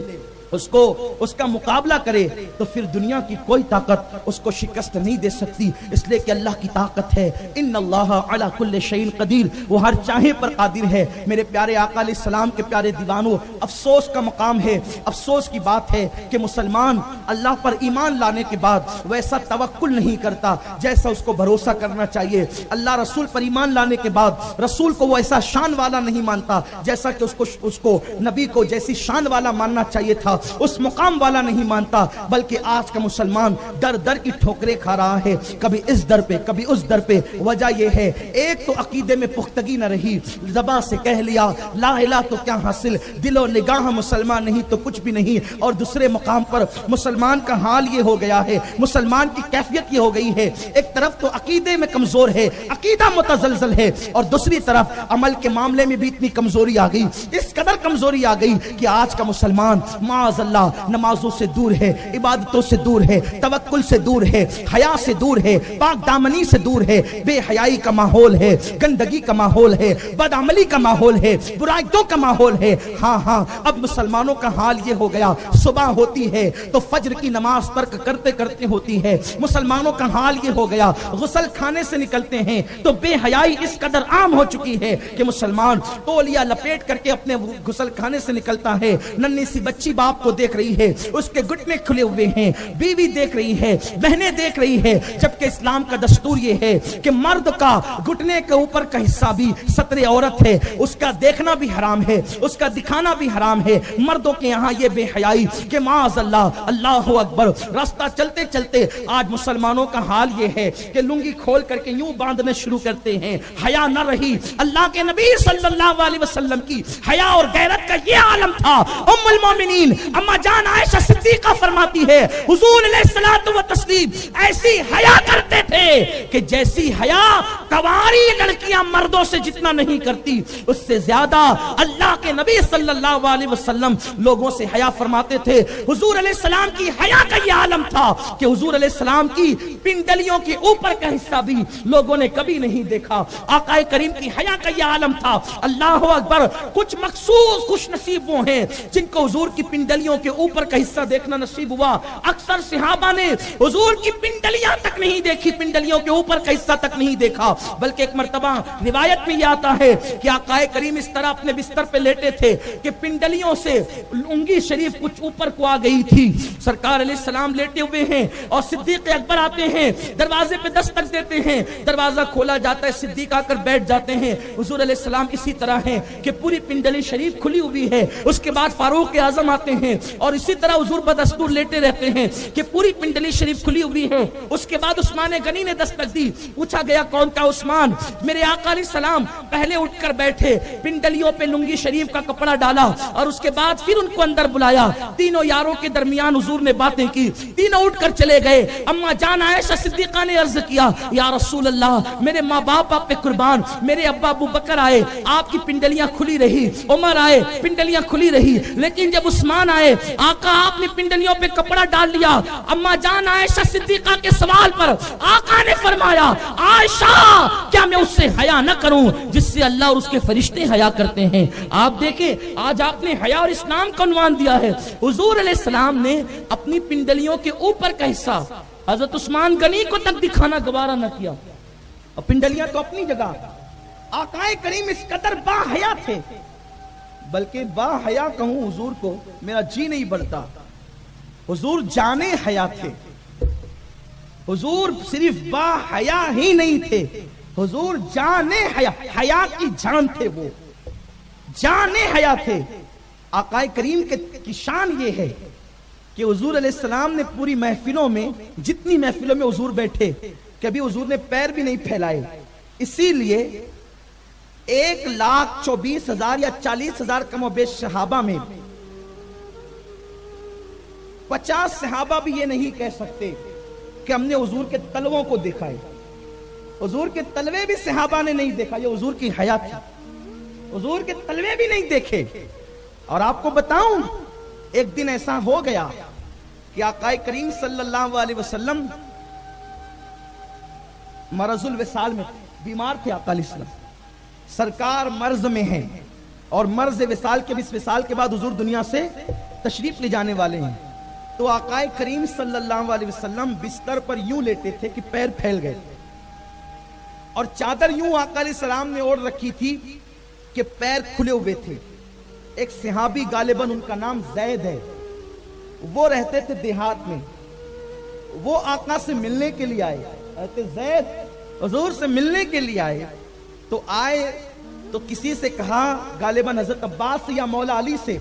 اس کا مقابلہ کرے، تو پھر دنیا کی کوئی طاقت اس کو شکست نہیں دے سکتی، اس لیے کہ اللہ کی طاقت ہے، ان اللہ علی کل شیء قدیر، وہ ہر چاہے پر قادر ہے۔ میرے پیارے آقا علیہ السلام کے پیارے دیوانوں، افسوس کا مقام ہے، افسوس کی بات ہے کہ مسلمان اللہ پر ایمان لانے کے بعد ویسا توکل نہیں کرتا جیسا اس کو بھروسہ کرنا چاہیے۔ اللہ رسول پر ایمان لانے کے بعد رسول کو وہ ایسا شان والا نہیں مانتا جیسا کہ اس کو نبی کو جیسی شان والا ماننا چاہیے تھا، اس مقام والا نہیں مانتا، بلکہ آج کا مسلمان در در کی ٹھوکریں کھا رہا ہے، کبھی اس در پہ کبھی اس در پہ۔ وجہ یہ ہے، ایک تو عقیدے میں پختگی نہ رہی، زبان سے کہہ لیا لا الہ تو کیا حاصل، دل و نگاہ مسلمان نہیں تو کچھ بھی نہیں، اور دوسرے مقام پر مسلمان کا حال یہ ہو گیا ہے، مسلمان کی کیفیت یہ ہو گئی ہے، ایک طرف تو عقیدے میں کمزور ہے، عقیدہ متزلزل ہے، اور دوسری طرف عمل کے معاملے میں بھی اتنی کمزوری آ گئی، اس قدر کمزوری آ گئی کہ آج کا مسلمان معاذ اللہ نمازوں سے دور ہے، عبادتوں سے دور ہے، توکل سے دور ہے، حیا سے دور ہے، پاک دامنی سے دور ہے، بے حیائی کا ماحول ہے، گندگی کا ماحول ہے، بدعملی کا ماحول ہے، برائیوں کا ماحول ہے۔ ہاں اب مسلمانوں کا حال یہ ہو گیا، صبح ہوتی ہے تو فجر کی نماز ترک کرتے کرتے ہوتی ہے، مسلمانوں کا حال یہ ہو گیا، غسل خانے سے نکلتے ہیں تو بے حیائی اس قدر عام ہو چکی ہے کہ مسلمان تولیہ لپیٹ کر کے اپنے غسل خانے سے نکلتا ہے، ننھی سی بچی باپ کو دیکھ رہی ہے، اس کے گھٹنے کھلے ہوئے ہیں، بیوی دیکھ رہی ہے، بہنیں دیکھ رہی ہے، جبکہ اسلام کا دستور یہ ہے کہ مرد کا گھٹنے کے اوپر کا حصہ بھی ستر عورت ہے، اس کا دیکھنا بھی حرام ہے، اس کا دکھانا بھی حرام ہے۔ مردوں کے یہاں یہ بے حیائی کہ معاذ اللہ، اللہ اکبر، راستہ چلتے چلتے آج مسلمانوں کا حال یہ ہے کہ لنگی کھول کر کے یوں باندھنے شروع کرتے ہیں، حیا نہ رہی۔ اللہ کے نبی صلی اللہ علیہ وسلم کی حیا اور غیرت کا یہ عالم تھا۔ ام المومنین اما جان عائشہ صدیقہ فرماتی ہے حضور علیہ الصلوۃ والتسلیم ایسی حیا کرتے تھے کہ جیسی حیا کنواری لڑکیاں مردوں سے جتنا نہیں کرتی، اس سے زیادہ اللہ کے نبی صلی اللہ علیہ وسلم لوگوں سے حیا فرماتے تھے۔ حضور علیہ السلام کی حیا کا یہ عالم تھا کہ حضور علیہ السلام کی پنڈلیوں کے اوپر کا حصہ بھی لوگوں نے کبھی نہیں دیکھا۔ آقا کریم کی حیا کا یہ عالم تھا۔ اللہ اکبر، کچھ مخصوص خوش نصیب وہ ہیں جن کو حضور کی پنڈلیوں کے اوپر کا حصہ دیکھنا نصیب ہوا۔ اکثر صحابہ نے حضور کی پنڈلیاں تک نہیں دیکھی، پنڈلیوں کے اوپر کا حصہ تک نہیں دیکھا، بلکہ ایک مرتبہ روایت میں یہ آتا ہے کہ آقا کریم اس طرح اپنے بستر پہ لیٹے تھے کہ پنڈلیوں سے انگلی شریف کچھ اوپر کو آ گئی تھی۔ سرکار علیہ السلام لیٹے ہوئے ہیں اور صدیق اکبر آتے ہیں، دروازے پہ دستک دیتے ہیں، دروازہ کھولا جاتا ہے، صدیق آ کر بیٹھ جاتے ہیں۔ حضور علیہ السلام اسی طرح ہیں کہ پوری پنڈلی شریف کھلی ہوئی ہے۔ اس کے بعد فاروق اعظم آتے ہیں اور اسی طرح حضور بدستور لیٹے رہتے ہیں کہ پوری پنڈلی شریف کھلی ہوئی ہے۔ اس کے بعد عثمان غنی نے دستک دی، پوچھا گیا کون تھا عثمان؟ میرے آقا علیہ السلام پہلے اٹھ کر بیٹھے، پنڈلیوں پہ لنگی شریف کا کپڑا ڈالا اور اس کے بعد پھر ان کو اندر بلایا۔ تینوں یاروں کے درمیان حضور نے باتیں کی، تینوں اٹھ کر چلے گئے۔ اما جان عائشہ صدیقہ نے عرض کیا یا رسول اللہ، میرے ماں باپ آپ پہ قربان، میرے ابا ابو بکر آئے، آپ کی پنڈلیاں کھلی رہی، عمر آئے، پنڈلیاں کھلی رہی، لیکن جب عثمان آئے آقا آپ نے پنڈلیوں پہ کپڑا ڈال لیا۔ اما جان عائشہ صدیقہ کے سوال پر آقا نے فرمایا عائشہ کیا میں اس سے حیا نہ کروں جس سے اللہ اور اس کے فرشتے حیا کرتے ہیں؟ آپ دیکھیں آج آپ نے حیا اور اسلام کا عنوان دیا ہے۔ حضور علیہ السلام نے اپنی پنڈلیوں کے اوپر کا حصہ حضرت عثمان غنی کو تک دکھانا گوارا نہ کیا، اور پنڈلیاں تو اپنی جگہ۔ آقا کریم اس قدر با حیا تھے، بلکہ با حیا کہوں حضور کو میرا جی نہیں بڑھتا۔ حضور جانے حیا تھے، حضور صرف با حیا ہی نہیں تھے، حضور جانے حیا، حیا کی جان تھے، وہ جانے حیا تھے۔ آقا کریم کی شان یہ ہے کہ حضور علیہ السلام نے پوری محفلوں میں، جتنی محفلوں میں حضور بیٹھے، کبھی حضور نے پیر بھی نہیں پھیلائے۔ اسی لیے 1,24,000 یا 40,000 کم و بیش صحابہ میں 50 صحابہ بھی یہ نہیں کہہ سکتے کہ ہم نے حضور کے تلووں کو دیکھا ہے. حضور کے تلوے بھی صحابہ نے نہیں دیکھا. یہ حضور کی حیات تھی. حضور کے تلوے بھی نہیں دیکھے. اور آپ کو بتاؤں ایک دن ایسا ہو گیا کہ آقا کریم صلی اللہ علیہ وسلم مرض الوصال میں بیمار تھے. آقا علیہ السلام سرکار مرض میں ہیں اور مرض وصال کے اس وصال کے بعد حضور دنیا سے تشریف لے جانے والے ہیں. تو آقا کریم صلی اللہ علیہ وسلم بستر پر یوں لیٹے تھے کہ پیر پھیل گئے اور چادر یوں آقا علیہ السلام نے اوڑھ رکھی تھی کہ پیر کھلے ہوئے تھے. ایک صحابی غالباً ان کا نام زید ہے, وہ رہتے تھے دیہات میں. وہ آقا سے ملنے کے لیے آئے. زید حضور سے ملنے کے لیے آئے. تو آئے تو کسی سے کہا, غالباً حضرت عباس یا مولا علی سے,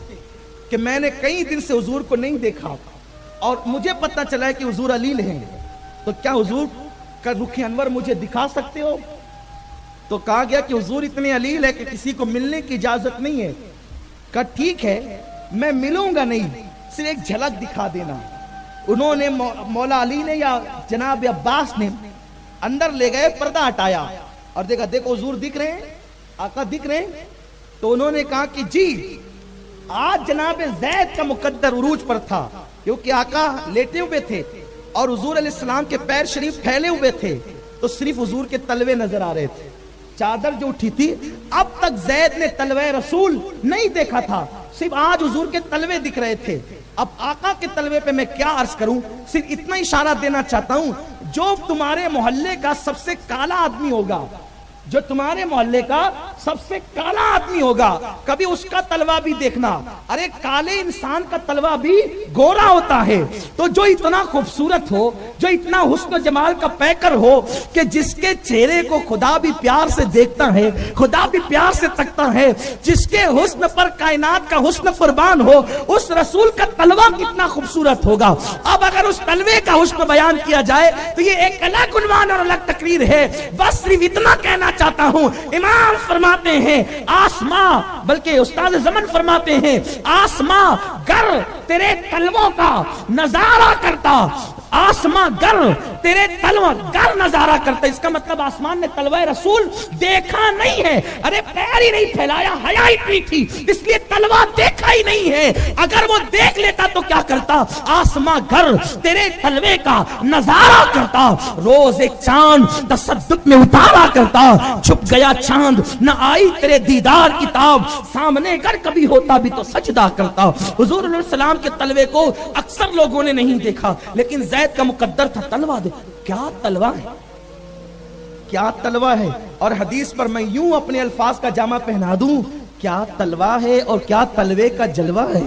کہ میں نے کئی دن سے حضور کو نہیں دیکھا اور مجھے پتہ چلا ہے کہ حضور علیل ہیں, تو کیا حضور کا رخ انور مجھے دکھا سکتے ہو؟ تو کہا گیا کہ حضور اتنے علیل ہے کہ کسی کو ملنے کی اجازت نہیں ہے. کہا ٹھیک ہے میں ملوں گا نہیں, صرف ایک جھلک دکھا دینا. انہوں نے مولا علی نے یا جناب عباس نے اندر لے گئے, پردہ ہٹایا اور دیکھا دیکھو حضور دکھ رہے ہیں, آقا دکھ رہے ہیں. تو انہوں نے کہا کہ جی آج جناب زید کا مقدر عروج پر تھا, کیونکہ آقا لیٹے ہوئے تھے اور حضور علیہ السلام کے پیر شریف پھیلے ہوئے تھے, تو صرف حضور کے تلوے نظر آ رہے تھے. چادر جو اٹھی تھی, اب تک زید نے تلوے رسول نہیں دیکھا تھا, صرف آج حضور کے تلوے دکھ رہے تھے. اب آقا کے تلوے پہ میں کیا عرض کروں, صرف اتنا اشارہ دینا چاہتا ہوں, جو تمہارے محلے کا سب سے کالا آدمی ہوگا, جو تمہارے محلے کا سب سے کالا آدمی ہوگا, کبھی اس کا تلوہ بھی دیکھنا. ارے کالے انسان کا تلوہ بھی گورا ہوتا ہے. تو جو اتنا خوبصورت ہو, جو اتنا حسن و جمال کا پیکر ہو کہ جس کے چہرے کو خدا بھی پیار سے دیکھتا ہے, خدا بھی پیار سے تکتا ہے, جس کے حسن پر کائنات کا حسن قربان ہو, اس رسول کا تلوہ کتنا خوبصورت ہوگا. اب اگر اس تلوے کا حسن بیان کیا جائے تو یہ ایک الگ عنوان اور الگ تقریر ہے. بس صرف اتنا کہنا چاہتا ہوں, امام فرماتے ہیں آسماں, بلکہ استاد زمن فرماتے ہیں آسماں گر تیرے تلووں کا نظارہ کرتا, آسماں گر تیرے تلووں گر نظارہ کرتا. اس کا مطلب آسمان نے تلوہ رسول دیکھا نہیں ہے. ارے پیر ہی نہیں پھیلایا, حیا اتنی تھی اس لیے تلوہ دیکھا ہی نہیں ہے. اگر وہ دیکھ لیتا تو کیا کرتا, آسماں گر تیرے تلوے کا نظارہ کرتا. روز ایک چاند تصدق میں اتارا کرتا, چھپ گیا چاند نہ آئی تیرے دیدار کتاب, سامنے گر کبھی ہوتا بھی تو سجدہ کرتا. حضور علیہ السلام کے تلوے کو اکثر لوگوں نے نہیں دیکھا, لیکن زید کا مقدر تھا تلوہ دے. کیا تلوہ ہے, کیا تلوہ ہے. اور حدیث پر میں یوں اپنے الفاظ کا جامہ پہنا دوں, کیا تلوہ ہے اور کیا تلوے کا جلوہ ہے.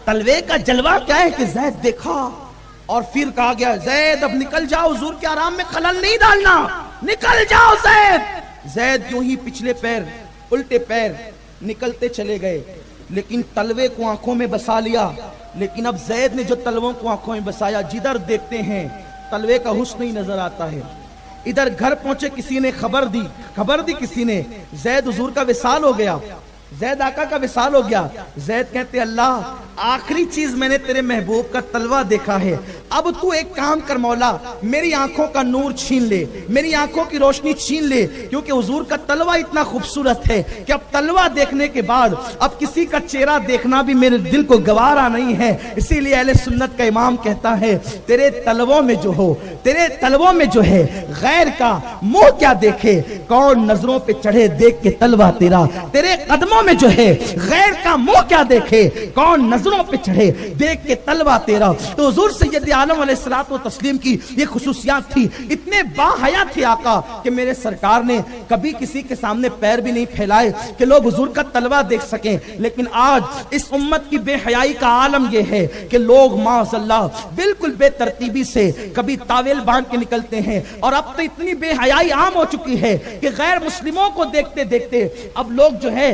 تلوے کا جلوہ کیا ہے کہ زید دیکھا اور پھر کہا گیا زید اب نکل جاؤ, حضور کے آرام میں خلل نہیں ڈالنا, نکل جاؤ زید. زید یوں ہی پچھلے پیر الٹے پیر نکلتے چلے گئے, لیکن تلوے کو آنکھوں میں بسا لیا. لیکن اب زید نے جو تلووں کو آنکھوں میں بسایا, جدھر دیکھتے ہیں تلوے کا حسن ہی نظر آتا ہے. ادھر گھر پہنچے, کسی نے خبر دی کسی نے, زید حضور کا وصال ہو گیا, زید آقا کا وصال ہو گیا. زید کہتے اللہ آخری چیز میں نے تیرے محبوب کا تلوہ دیکھا ہے, اب تو ایک کام کر مولا, میری آنکھوں کا نور چھین لے, میری آنکھوں کی روشنی چھین لے, کیونکہ حضور کا تلوہ اتنا خوبصورت ہے کہ اب تلوہ دیکھنے کے بعد اب کسی کا چہرہ دیکھنا بھی میرے دل کو گوارا نہیں ہے. اسی لیے اہل سنت کا امام کہتا ہے تیرے تلووں میں جو ہو, تیرے تلووں میں جو ہے غیر کا منہ کیا دیکھے, کون نظروں پہ چڑھے دیکھ کے تلوہ تیرا, تیرے قدموں میں جو ہے غیر کا منہ کیا دیکھے, کون نظروں پہ چڑھے دیکھ کے تلوہ تیرا. تو حضور سید عالم علیہ الصلوۃ والتسلیم کی یہ خصوصیات تھی, اتنے باحیا تھے آقا کہ میرے سرکار نے کبھی کسی کے سامنے پیر بھی نہیں پھیلائے کہ لوگ حضور کا تلوہ دیکھ سکیں. لیکن آج اس امت کی بے حیائی کا عالم یہ ہے کہ لوگ معاذ اللہ بالکل بے ترتیبی سے کبھی تاویل باندھ کے نکلتے ہیں, اور اب تو اتنی بے حیائی عام ہو چکی ہے کہ غیر مسلموں کو دیکھتے دیکھتے اب لوگ جو ہے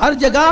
ہر جگہ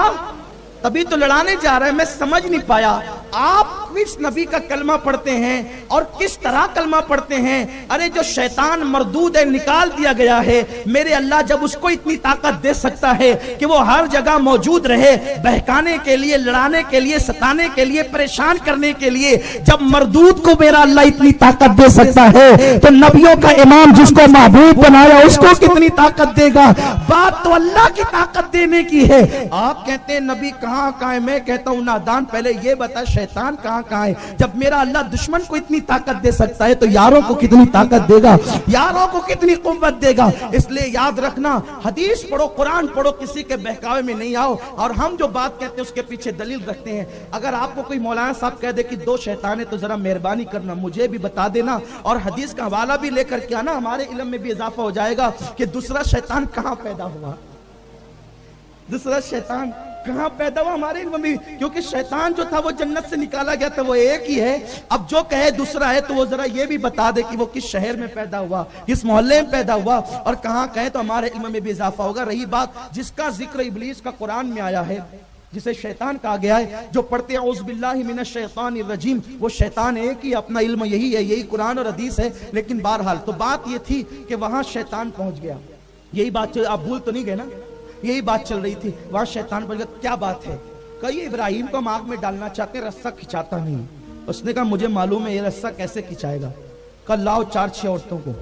تبھی تو لڑانے جا رہے ہیں. میں سمجھ نہیں پایا آپ کس نبی کا کلمہ پڑھتے ہیں اور کس طرح کلمہ پڑھتے ہیں. ارے جو شیطان مردود ہے, نکال دیا گیا ہے, میرے اللہ جب اس کو اتنی طاقت دے سکتا ہے کہ وہ ہر جگہ موجود رہے, بہکانے کے لیے, لڑانے کے لیے, ستانے کے لیے, پریشان کرنے کے لیے, جب مردود کو میرا اللہ اتنی طاقت دے سکتا ہے تو نبیوں کا امام جس کو محبوب بنایا اس کو کتنی طاقت دے گا. بات تو اللہ کی طاقت دینے کی ہے. آپ کہتے ہیں نبی کہاں ہے, میں کہتا ہوں نادان پہلے یہ بتا شیطان کہاں ہے. جب میرا اللہ دشمن کو اتنی طاقت دے سکتا ہے تو یاروں کو کتنی طاقت دے گا, یاروں کو کتنی قوت دے گا. اس لیے یاد رکھنا, حدیث پڑھو, قرآن پڑھو, کسی کے بہکاوے میں نہیں آؤ. اور ہم جو بات کہتے ہیں اس کے پیچھے دلیل رکھتے ہیں. اگر آپ کو کوئی مولانا صاحب کہہ دے کہ 2 شیطان ہے تو ذرا مہربانی کرنا مجھے بھی بتا دینا اور حدیث کا حوالہ بھی لے کر کے آنا, ہمارے علم میں بھی اضافہ ہو جائے گا کہ دوسرا شیطان کہاں پیدا ہوا, دوسرا شیطان کہاں پیدا ہوا ہمارے علم میں. کیونکہ شیطان جو تھا وہ جنت سے نکالا گیا تھا, وہ ایک ہی ہے. اب جو کہے دوسرا ہے تو وہ ذرا یہ بھی بتا دے کہ وہ کس شہر میں پیدا ہوا, کس محلے میں پیدا ہوا اور کہاں کہے تو ہمارے علم میں بھی اضافہ ہوگا. رہی بات جس کا ذکر ابلیس کا قرآن میں آیا ہے, جسے شیطان کہا گیا ہے, جو پڑھتے ہیں اعوذ باللہ من الشیطان الرجیم, وہ شیطان ایک ہی, اپنا علم یہی ہے, یہی قرآن اور حدیث ہے. لیکن بہرحال تو بات یہ تھی کہ وہاں شیطان پہنچ گیا. یہی بات آپ بھول تو نہیں گئے نا, یہی بات چل رہی تھی. وہاں شیطان پہنچ گیا. کیا بات ہے, کہ ابراہیم کو ہم آگ میں ڈالنا چاہتے ہیں, رسہ کھچاتا نہیں. اس نے کہا مجھے معلوم ہے یہ رسہ کیسے کھچائے گا. کہا لاؤ 4-6 عورتوں کو,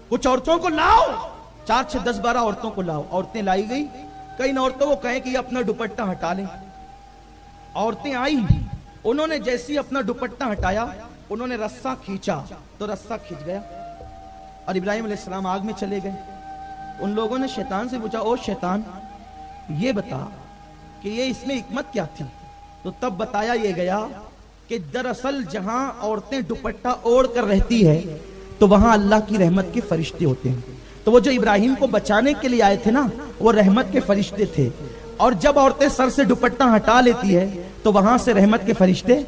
کچھ عورتوں کو لاؤ, 4-6 10-12 عورتوں کو لاؤ. عورتیں لائی گئی. کئی عورتوں کو کہیں کہ یہ اپنا دوپٹہ ہٹا لیں. عورتیں آئی, انہوں نے جیسی اپنا دوپٹہ ہٹایا, انہوں نے رسہ کھینچا تو رسہ کھینچ گیا اور ابراہیم علیہ السلام آگ میں چلے گئے. ان لوگوں نے شیطان سے پوچھا, او شیطان یہ بتا کہ یہ اس میں حکمت کیا تھی. تو تب بتایا یہ گیا کہ دراصل جہاں عورتیں دوپٹہ اوڑھ کر رہتی ہے تو وہاں اللہ کی رحمت کے فرشتے ہوتے ہیں. تو وہ جو ابراہیم کو بچانے کے لیے آئے تھے نا, وہ رحمت کے فرشتے تھے. اور جب عورتیں سر سے دوپٹہ ہٹا لیتی ہے تو وہاں سے رحمت کے فرشتے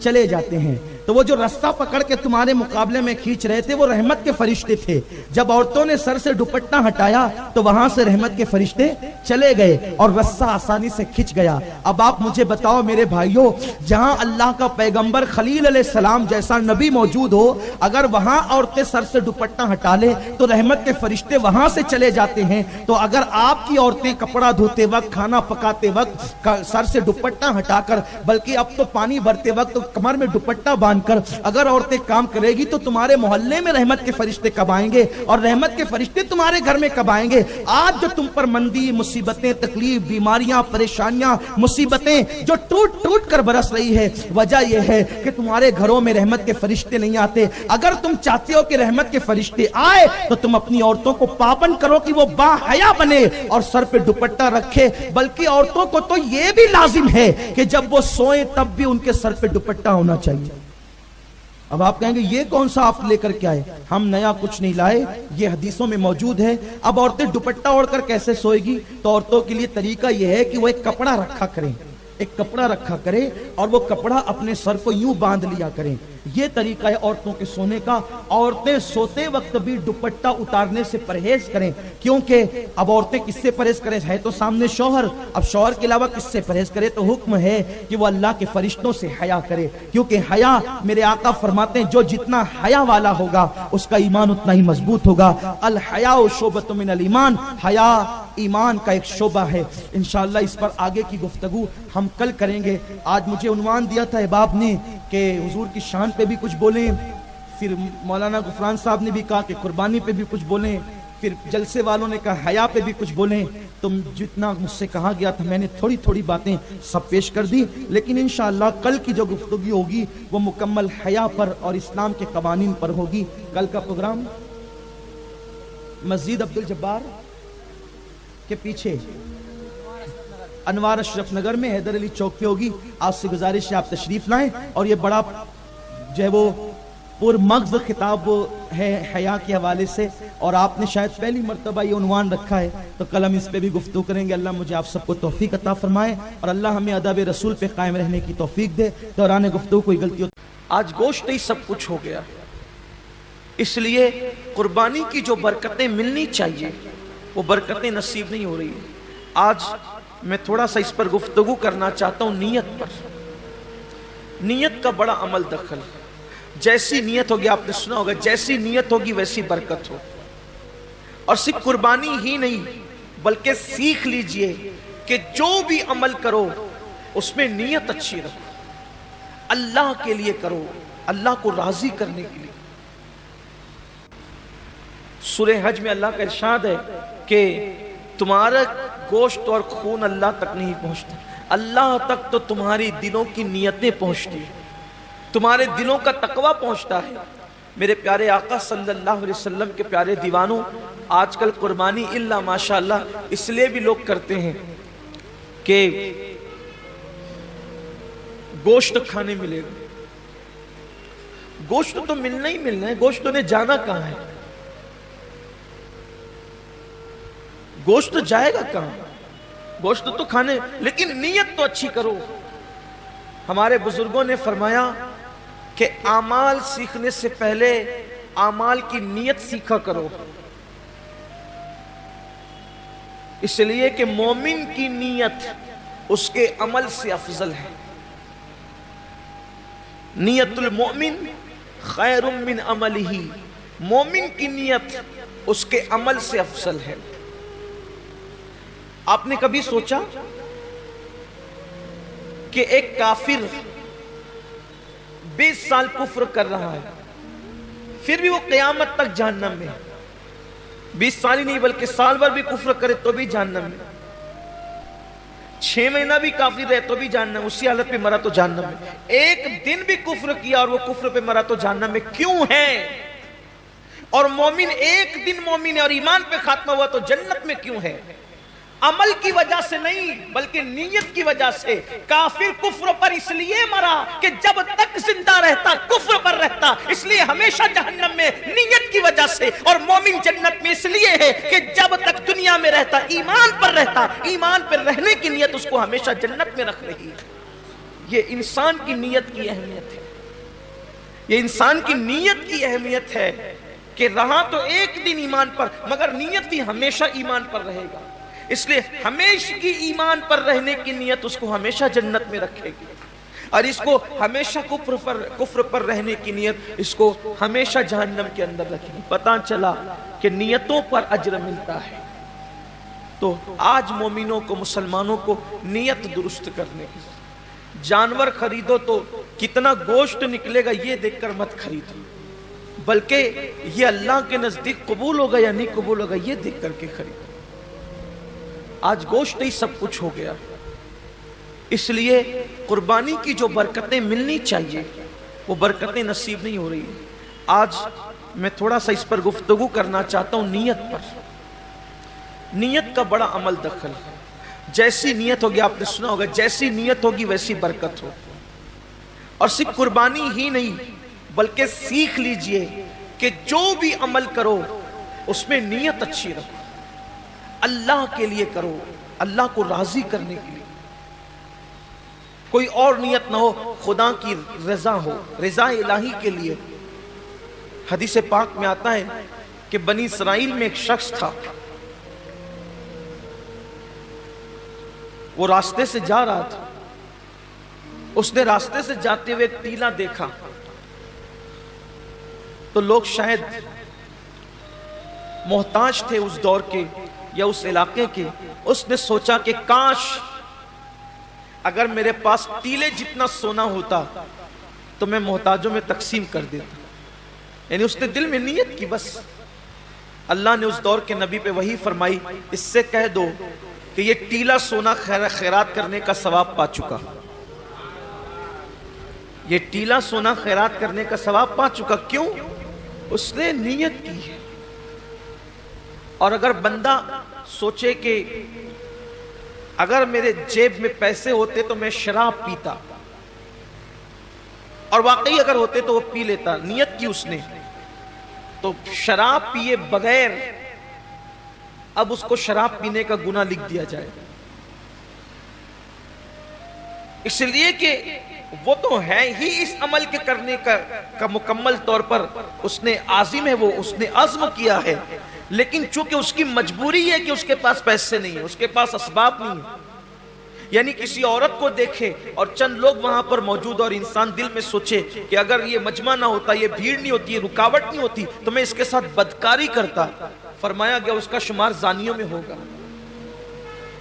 چلے جاتے ہیں. تو وہ جو رستہ پکڑ کے تمہارے مقابلے میں کھینچ رہے تھے وہ رحمت کے فرشتے تھے. جب عورتوں نے سر سے دوپٹہ ہٹایا تو وہاں سے رحمت کے فرشتے چلے گئے اور رستہ آسانی سے کھنچ گیا. اب آپ مجھے بتاؤ میرے بھائیوں, جہاں اللہ کا پیغمبر خلیل علیہ السلام جیسا نبی موجود ہو, اگر وہاں عورتیں سر سے دوپٹہ ہٹا لے تو رحمت کے فرشتے وہاں سے چلے جاتے ہیں. تو اگر آپ کی عورتیں کپڑا دھوتے وقت, کھانا پکاتے وقت سر سے دوپٹہ ہٹا کر, بلکہ اب تو پانی بھرتے وقت کمر میں دوپٹہ باندھ کر اگر عورتیں کام کرے گی تو تمہارے محلے میں رحمت کے فرشتے کب آئیں گے اور رحمت کے فرشتے تمہارے گھر میں کب آئیں گے. آج جو تم پر مندی, مصیبتیں, تکلیف, بیماریاں, پریشانیاں, مصیبتیں جو ٹوٹ ٹوٹ کر برس رہی ہے, وجہ یہ ہے کہ تمہارے گھروں میں رحمت کے فرشتے نہیں آتے. اگر تم چاہتے ہو کہ رحمت کے فرشتے آئے تو تم اپنی عورتوں کو پابند کرو کہ وہ با حیا بنے اور سر پہ دوپٹہ رکھے. بلکہ عورتوں کو تو یہ بھی لازم ہے کہ جب وہ سوئیں تب بھی ان کے سر پہ دوپٹہ ہونا چاہیے. اب آپ کہیں گے یہ کون سا آپ لے کر کے آئے, ہم نیا کچھ نہیں لائے, یہ حدیثوں میں موجود ہے. اب عورتیں دوپٹہ اوڑھ کر کیسے سوئے گی, تو عورتوں کے لیے طریقہ یہ ہے کہ وہ ایک کپڑا رکھا کریں, ایک کپڑا رکھا کرے اور وہ کپڑا اپنے سر کو یوں باندھ لیا کریں. یہ طریقہ ہے عورتوں کے سونے کا. عورتیں سوتے وقت بھی دوپٹہ اتارنے سے پرہیز کریں, کیونکہ اب عورتیں کس سے پرہیز کریں, ہے تو سامنے شوہر, اب شوہر کے علاوہ کس سے پرہیز کرے, تو حکم ہے کہ وہ اللہ کے فرشتوں سے حیا کرے. کیونکہ حیا, میرے آقا فرماتے ہیں, جو جتنا حیا والا ہوگا اس کا ایمان اتنا ہی مضبوط ہوگا. الحیاء شعبۃ من الایمان, حیا ایمان کا ایک شعبہ ہے. انشاءاللہ اس پر آگے کی گفتگو ہم کل کریں گے. آج مجھے عنوان دیا تھا احباب نے کہ حضور کی شان پہ بھی کچھ بولیں, پھر مولانا غفران صاحب نے بھی کہا کہ قربانی پہ بھی کچھ بولیں, پھر جلسے والوں نے کہا حیا پہ بھی کچھ بولیں. تم جتنا مجھ سے کہا گیا تھا میں نے تھوڑی تھوڑی باتیں سب پیش کر دی, لیکن انشاءاللہ کل کی جو گفتگو ہوگی وہ مکمل حیا پر اور اسلام کے قوانین پر ہوگی. کل کا پروگرام مسجد عبدالجبار کے پیچھے انوار اشرف نگر میں حیدر علی چوک پہ ہوگی. آپ سے گزارش ہے آپ تشریف لائیں. اور یہ بڑا جو ہے وہ پر مغز خطاب ہے حیا کے حوالے سے, اور آپ نے شاید پہلی مرتبہ یہ عنوان رکھا ہے, تو کل ہم اس پہ بھی گفتگو کریں گے. اللہ مجھے آپ سب کو توفیق عطا فرمائے اور اللہ ہمیں ادب رسول پہ قائم رہنے کی توفیق دے. دوران گفتگو کوئی غلطی ہو, آج گوشت ہی سب کچھ ہو گیا, اس لیے قربانی کی جو برکتیں ملنی چاہیے وہ برکتیں نصیب نہیں ہو رہی. آج میں تھوڑا سا اس پر گفتگو کرنا چاہتا ہوں نیت پر. نیت کا بڑا عمل دخل ہے. جیسی نیت ہوگی، آپ نے سنا ہوگا، جیسی نیت ہوگی ویسی برکت ہو. اور صرف قربانی ہی نہیں بلکہ سیکھ لیجئے کہ جو بھی عمل کرو اس میں نیت اچھی رکھو، اللہ کے لیے کرو، اللہ کو راضی کرنے کے لیے. سورہ حج میں اللہ کا ارشاد ہے کہ تمہارا گوشت اور خون اللہ تک نہیں پہنچتا، اللہ تک تو تمہاری دلوں کی نیتیں پہنچتی ہیں، تمہارے دلوں کا تقوی پہنچتا ہے. میرے پیارے آقا صلی اللہ علیہ وسلم کے پیارے دیوانوں، آج کل قربانی اللہ ماشاءاللہ اس لیے بھی لوگ کرتے ہیں کہ گوشت کھانے ملے گا. گوشت تو ملنا ہی ملنا ہے، گوشت نے جانا کہاں ہے؟ گوشت جائے گا کہاں؟ گوشت تو کھانے، لیکن نیت تو اچھی کرو. ہمارے بزرگوں نے فرمایا کہ اعمال سیکھنے سے پہلے اعمال کی نیت سیکھا کرو، اس لیے کہ مومن کی نیت اس کے عمل سے افضل ہے. نیت المؤمن خیر من عملہ، مومن کی نیت اس کے عمل سے افضل ہے. آپ نے کبھی سوچا کہ ایک کافر 20 سال کفر کر رہا ہے پھر بھی وہ قیامت تک جہنم میں، 20 سال ہی نہیں بلکہ سال بھر بھی کفر کرے تو بھی جہنم میں، 6 مہینہ بھی کافر رہے تو بھی جہنم، اسی حالت پہ مرا تو جہنم میں، ایک دن بھی کفر کیا اور وہ کفر پہ مرا تو جہنم میں. کیوں ہے؟ اور مومن ایک دن مومن ہے اور ایمان پہ خاتمہ ہوا تو جنت میں کیوں ہے؟ عمل کی وجہ سے نہیں بلکہ نیت کی وجہ سے. کافر کفر پر اس لیے مرا کہ جب تک زندہ رہتا کفر پر رہتا، اس لیے ہمیشہ جہنم میں نیت کی وجہ سے. اور مومن جنت میں اس لیے ہے کہ جب تک دنیا میں رہتا ایمان پر رہتا، ایمان پر رہنے کی نیت اس کو ہمیشہ جنت میں رکھ رہی ہے. یہ انسان کی نیت کی اہمیت ہے، یہ انسان کی نیت کی اہمیت ہے کہ رہا تو ایک دن ایمان پر مگر نیت بھی ہمیشہ ایمان پر رہے گا. اس لیے ہمیشہ کی ایمان پر رہنے کی نیت اس کو ہمیشہ جنت میں رکھے گی، اور اس کو ہمیشہ کفر پر رہنے کی نیت اس کو ہمیشہ جہنم کے اندر رکھے گی. پتہ چلا کہ نیتوں پر اجر ملتا ہے. تو آج مومنوں کو، مسلمانوں کو نیت درست کرنے کی. جانور خریدو تو کتنا گوشت نکلے گا یہ دیکھ کر مت خریدو، بلکہ یہ اللہ کے نزدیک قبول ہوگا یا نہیں قبول ہوگا یہ دیکھ کر کے خریدو. آج گوشت ہی سب کچھ ہو گیا، اس لیے قربانی کی جو برکتیں ملنی چاہیے وہ برکتیں نصیب نہیں ہو رہی ہیں. آج میں تھوڑا سا اس پر گفتگو کرنا چاہتا ہوں نیت پر. نیت کا بڑا عمل دخل ہے. جیسی نیت ہوگی، آپ نے سنا ہوگا، جیسی نیت ہوگی ویسی برکت ہو. اور صرف قربانی ہی نہیں بلکہ سیکھ لیجئے کہ جو بھی عمل کرو اس میں نیت اچھی رکھو، اللہ کے لیے کرو، اللہ کو راضی کرنے کے لیے. کوئی اور نیت نہ ہو، خدا کی رضا ہو، رضا الہی کے لیے. حدیث پاک میں آتا ہے کہ بنی اسرائیل میں ایک شخص تھا، وہ راستے سے جا رہا تھا. اس نے راستے سے جاتے ہوئے ایک ٹیلا دیکھا تو لوگ شاید محتاج تھے اس دور کے یا اس علاقے کے. اس نے سوچا کہ کاش اگر میرے پاس ٹیلے جتنا سونا ہوتا تو میں محتاجوں میں تقسیم کر دیتا. یعنی اس نے دل میں نیت کی. بس اللہ نے اس دور کے نبی پہ وحی فرمائی، اس سے کہہ دو کہ یہ ٹیلا سونا خیرات کرنے کا ثواب پا چکا، یہ ٹیلا سونا خیرات کرنے کا ثواب پا چکا. کیوں؟ اس نے نیت کی ہے. اور اگر بندہ سوچے کہ اگر میرے جیب میں پیسے ہوتے تو میں شراب پیتا، اور واقعی اگر ہوتے تو وہ پی لیتا، نیت کی اس نے، تو شراب پیے بغیر اب اس کو شراب پینے کا گناہ لکھ دیا جائے. اس لیے کہ وہ تو ہے ہی اس عمل کے کرنے کا مکمل طور پر اس نے عازم ہے، وہ اس نے عزم کیا ہے، لیکن چونکہ اس کی مجبوری ہے کہ اس کے پاس پیسے نہیں ہیں، اس کے پاس اسباب نہیں ہیں، یعنی کسی عورت کو دیکھے اور چند لوگ وہاں پر موجود اور انسان دل میں سوچے کہ اگر یہ مجمع نہ ہوتا، یہ بھیڑ نہیں ہوتی، یہ رکاوٹ نہیں ہوتی تو میں اس کے ساتھ بدکاری کرتا، فرمایا گیا اس کا شمار زانیوں میں ہوگا،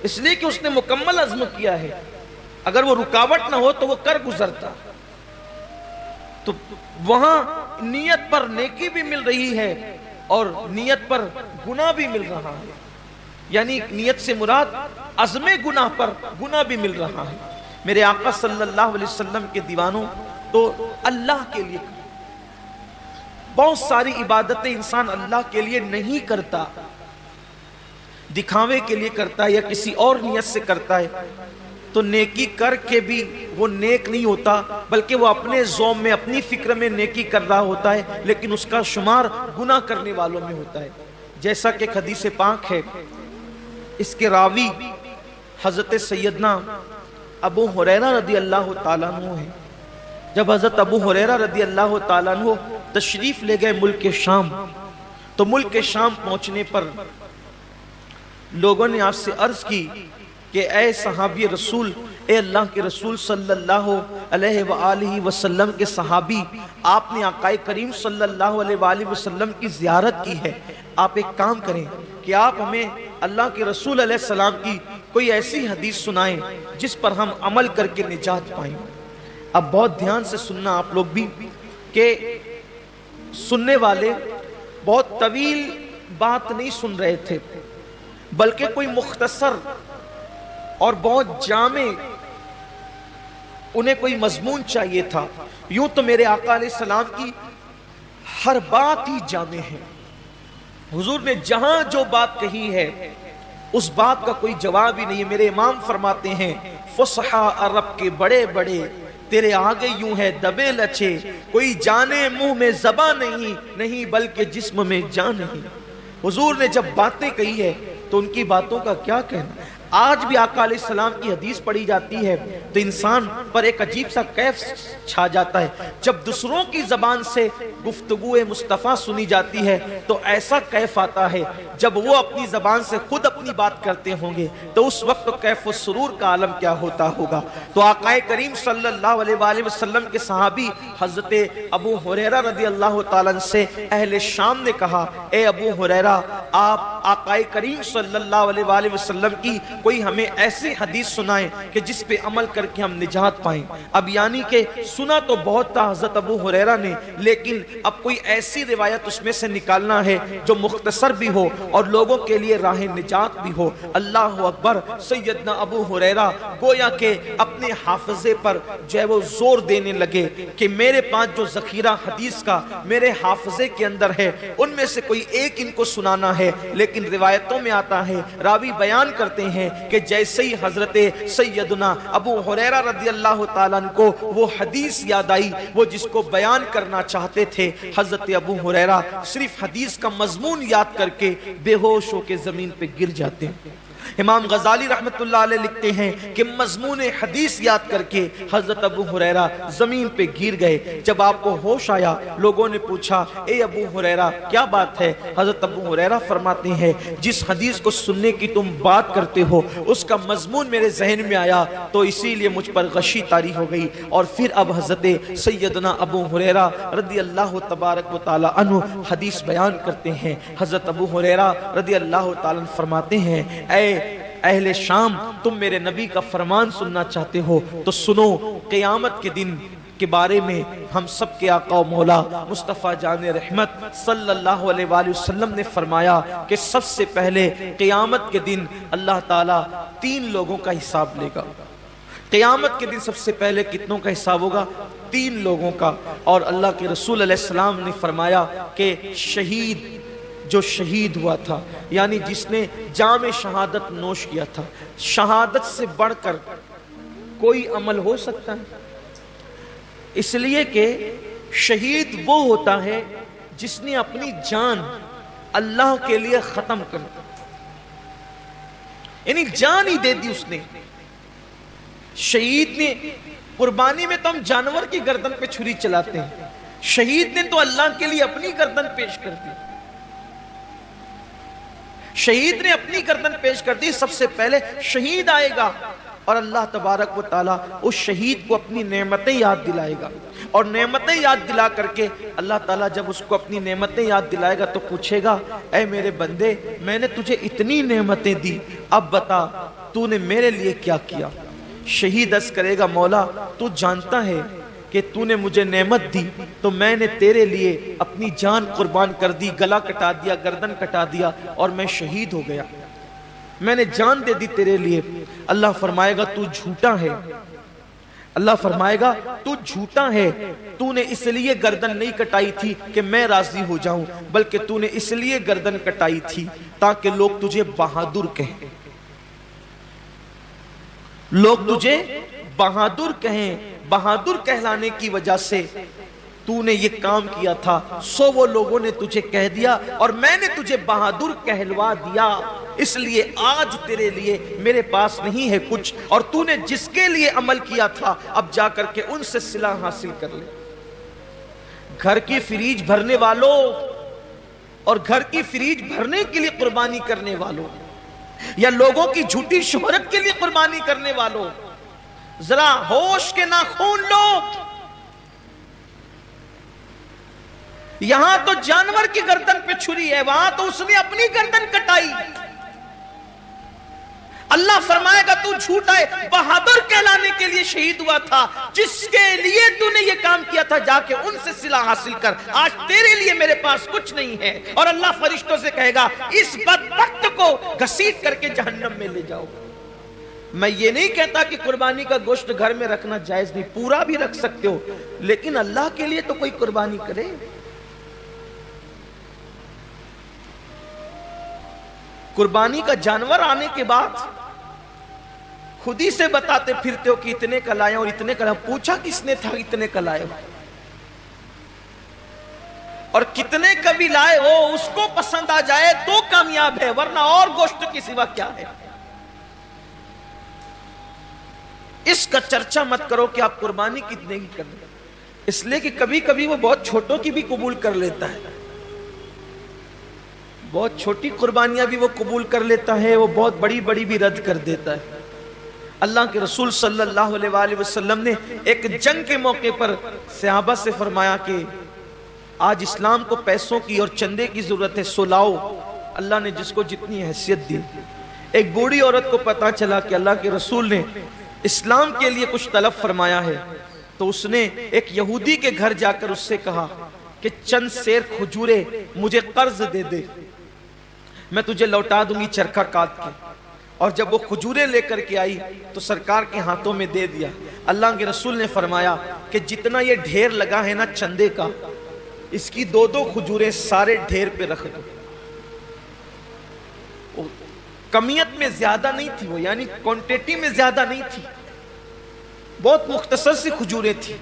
اس لیے کہ اس نے مکمل عزم کیا ہے، اگر وہ رکاوٹ نہ ہو تو وہ کر گزرتا۔ تو وہاں نیت پر نیکی بھی مل رہی ہے اور نیت پر گناہ بھی مل رہا ہے، یعنی نیت سے مراد عزم گناہ پر گناہ بھی مل رہا ہے۔ میرے آقا صلی اللہ علیہ وسلم کے دیوانوں، تو اللہ کے لیے بہت ساری عبادتیں انسان اللہ کے لیے نہیں کرتا، دکھاوے کے لیے کرتا ہے یا کسی اور نیت سے کرتا ہے، تو نیکی کر کے بھی وہ نیک نہیں ہوتا، بلکہ وہ اپنے ذوق میں اپنی فکر میں نیکی کر رہا ہوتا ہے، لیکن اس کا شمار گناہ کرنے والوں میں ہوتا ہے۔ جیسا کہ حدیث پاک ہے، اس کے راوی حضرت سیدنا ابو ہریرہ رضی اللہ تعالیٰ عنہ ہیں۔ جب حضرت ابو ہریرہ رضی اللہ تعالیٰ عنہ تشریف لے گئے ملک شام، تو ملک شام پہنچنے پر لوگوں نے آپ سے عرض کی کہ اے صحابی رسول، اے اللہ کے رسول صلی اللہ علیہ وآلہ وسلم کے صحابی، آپ نے آقا کریم صلی اللہ علیہ وآلہ وسلم کی زیارت کی ہے، آپ ایک کام کریں کہ آپ ہمیں اللہ کے رسول علیہ السلام کی کوئی ایسی حدیث سنائیں جس پر ہم عمل کر کے نجات پائیں۔ اب بہت دھیان سے سننا آپ لوگ بھی، کہ سننے والے بہت طویل بات نہیں سن رہے تھے، بلکہ کوئی مختصر اور بہت جامع انہیں کوئی مضمون چاہیے تھا۔ یوں تو میرے آقا علیہ السلام کی ہر بات ہی جامع ہے، حضور نے جہاں جو بات کہی ہے اس بات کا کوئی جواب ہی نہیں ہے۔ میرے امام فرماتے ہیں، فصحا عرب کے بڑے بڑے تیرے آگے یوں ہے دبے لچے، کوئی جانے منہ میں زباں نہیں بلکہ جسم میں جان نہیں۔ حضور نے جب باتیں کہی ہے تو ان کی باتوں کا کیا کہنا۔ آج بھی آقا علیہ السلام کی حدیث پڑھی جاتی ہے تو انسان پر ایک عجیب سا کیف چھا جاتا ہے۔ جب دوسروں کی زبان سے گفتگو مصطفیٰ سنی جاتی ہے تو ایسا کیف آتا ہے، جب وہ اپنی زبان سے خود اپنی بات کرتے ہوں گے تو اس وقت کیف و سرور کا عالم کیا ہوتا ہوگا۔ تو آقا کریم صلی اللہ علیہ وآلہ وسلم کے صحابی حضرت ابو ہریرہ رضی اللہ تعالیٰ سے اہل شام نے کہا، اے ابو ہریرہ، آپ آقا کریم صلی اللہ علیہ وآلہ وسلم کی کوئی ہمیں ایسی حدیث سنائیں کہ جس پہ عمل کر کے ہم نجات پائیں۔ اب یعنی کہ سنا تو بہت تھا حضرت ابو ہریرہ نے، لیکن اب کوئی ایسی روایت اس میں سے نکالنا ہے جو مختصر بھی ہو اور لوگوں کے لیے راہ نجات بھی ہو۔ اللہ اکبر۔ سیدنا ابو ہریرہ گویا کہ اپنے حافظے پر جو ہے وہ زور دینے لگے کہ میرے پاس جو ذخیرہ حدیث کا میرے حافظے کے اندر ہے ان میں سے کوئی ایک ان کو سنانا ہے۔ لیکن روایتوں میں آتا ہے، راوی بیان کرتے ہیں کہ جیسے ہی حضرت سیدنا ابو ہریرہ رضی اللہ تعالیٰ عنہ کو وہ حدیث یاد آئی، وہ جس کو بیان کرنا چاہتے تھے، حضرت ابو ہریرہ صرف حدیث کا مضمون یاد کر کے بے ہوش ہو کے زمین پہ گر جاتے ہیں۔ امام غزالی رحمت اللہ علیہ لکھتے ہیں کہ مضمون حدیث یاد کر کے حضرت ابو ہریرہ زمین پہ گر گئے۔ جب آپ کو ہوش آیا، لوگوں نے پوچھا، اے ابو ہریرہ کیا بات ہے؟ حضرت ابو ہریرہ فرماتے ہیں، جس حدیث کو سننے کی تم بات کرتے ہو اس کا مضمون میرے ذہن میں آیا تو اسی لیے مجھ پر غشی طاری ہو گئی۔ اور پھر اب حضرت سیدنا ابو ہریرہ رضی اللہ تبارک و تعالی عنہ حدیث بیان کرتے ہیں۔ حضرت ابو ہریرہ رضی اللہ تعالی عنہ فرماتے ہیں، اے اہل شام، تم میرے نبی کا فرمان سننا چاہتے ہو تو سنو، قیامت کے دن کے بارے میں ہم سب کے آقا و مولا مصطفیٰ جان رحمت صلی اللہ علیہ وآلہ وسلم نے فرمایا کہ سب سے پہلے قیامت کے دن اللہ تعالیٰ 3 لوگوں کا حساب لے گا۔ قیامت کے دن سب سے پہلے کتنوں کا حساب ہوگا؟ 3 لوگوں کا۔ اور اللہ کے رسول علیہ السلام نے فرمایا کہ شہید، جو شہید ہوا تھا، یعنی جس نے جام شہادت نوش کیا تھا، شہادت سے بڑھ کر کوئی عمل ہو سکتا ہے؟ اس لیے کہ شہید وہ ہوتا ہے جس نے اپنی جان اللہ کے لیے ختم کر دی، یعنی جان ہی دے دی اس نے۔ شہید نے، قربانی میں تو ہم جانور کی گردن پہ چھری چلاتے ہیں، شہید نے تو اللہ کے لیے اپنی گردن پیش کر دی۔ شہید نے اپنی گردن پیش کر دی۔ سب سے پہلے شہید آئے گا اور اللہ تبارک و تعالیٰ اس شہید کو اپنی نعمتیں یاد دلائے گا، اور نعمتیں یاد دلا کر کے اللہ تعالیٰ جب اس کو اپنی نعمتیں یاد دلائے گا تو پوچھے گا اے میرے بندے، میں نے تجھے اتنی نعمتیں دی، اب بتا تو نے میرے لیے کیا کیا؟ شہید عرض کرے گا مولا تو جانتا ہے کہ تو نے مجھے نعمت دی تو میں نے تیرے لیے اپنی جان قربان کر دی، گلا کٹا دیا، گردن کٹا دیا اور میں شہید ہو گیا، میں نے جان دے دی تیرے لیے۔ اللہ فرمائے گا تو جھوٹا ہے، اللہ فرمائے گا تو جھوٹا ہے، تو نے اس لیے گردن نہیں کٹائی تھی کہ میں راضی ہو جاؤں، بلکہ تو نے اس لیے گردن کٹائی تھی تاکہ لوگ تجھے بہادر کہیں، لوگ تجھے بہادر کہیں، بہادر کہلانے کی وجہ سے تو نے یہ کام کیا تھا، سو وہ لوگوں نے تجھے کہہ دیا اور میں نے تجھے بہادر کہلوا دیا، اس لیے آج تیرے لیے میرے پاس نہیں ہے کچھ، اور تو نے جس کے لیے عمل کیا تھا اب جا کر کے ان سے صلہ حاصل کر لے۔ گھر کی فریج بھرنے والوں اور گھر کی فریج بھرنے کے لیے قربانی کرنے والوں، یا لوگوں کی جھوٹی شہرت کے لیے قربانی کرنے والوں، ذرا ہوش کے ناخون لو۔ یہاں تو جانور کی گردن پہ چھری ہے، وہاں تو اس نے اپنی گردن کٹائی۔ اللہ فرمائے گا تو جھوٹا ہے، بہادر کہلانے کے لیے شہید ہوا تھا، جس کے لیے تو نے یہ کام کیا تھا جا کے ان سے صلہ حاصل کر، آج تیرے لیے میرے پاس کچھ نہیں ہے۔ اور اللہ فرشتوں سے کہے گا اس بدبخت کو گھسیٹ کر کے جہنم میں لے جاؤ۔ میں یہ نہیں کہتا کہ قربانی کا گوشت گھر میں رکھنا جائز نہیں، پورا بھی رکھ سکتے ہو، لیکن اللہ کے لیے تو کوئی قربانی کرے۔ قربانی کا جانور آنے کے بعد خود ہی سے بتاتے پھرتے ہو کہ اتنے کا لائے اور اتنے کا لائے، پوچھا کس نے تھا اتنے کا لائے ہو؟ اور کتنے کا بھی لائے ہو اس کو پسند آ جائے تو کامیاب ہے، ورنہ اور گوشت کی سوا کیا ہے؟ اس کا چرچا مت کرو کہ آپ قربانی کتنے کی کریں، اس لیے کہ کبھی کبھی وہ بہت چھوٹوں کی بھی قبول کر لیتا ہے، بہت چھوٹی قربانیاں بھی وہ قبول کر لیتا ہے، وہ بہت بڑی بڑی بھی رد کر دیتا ہے۔ اللہ کے رسول صلی اللہ علیہ وآلہ وسلم نے ایک جنگ کے موقع پر صحابہ سے فرمایا کہ آج اسلام کو پیسوں کی اور چندے کی ضرورت ہے، سو لاؤ۔ اللہ نے جس کو جتنی حیثیت دی۔ ایک بوڑھی عورت کو پتا چلا کہ اللہ کے رسول نے اسلام کے لیے کچھ طلب فرمایا ہے، تو اس نے ایک یہودی کے گھر جا کر اس سے کہا کہ چند سیر کھجورے مجھے قرض دے دے، میں تجھے لوٹا دوں گی چرخہ کاٹ کے۔ اور جب وہ کھجورے لے کر کے آئی تو سرکار کے ہاتھوں میں دے دیا۔ اللہ کے رسول نے فرمایا کہ جتنا یہ ڈھیر لگا ہے نا چندے کا، اس کی دو دو کھجوریں سارے ڈھیر پہ رکھ دو۔ کمیت میں زیادہ نہیں تھی وہ، یعنی کوانٹیٹی میں زیادہ نہیں تھی، بہت مختصر سی کھجوریں تھی،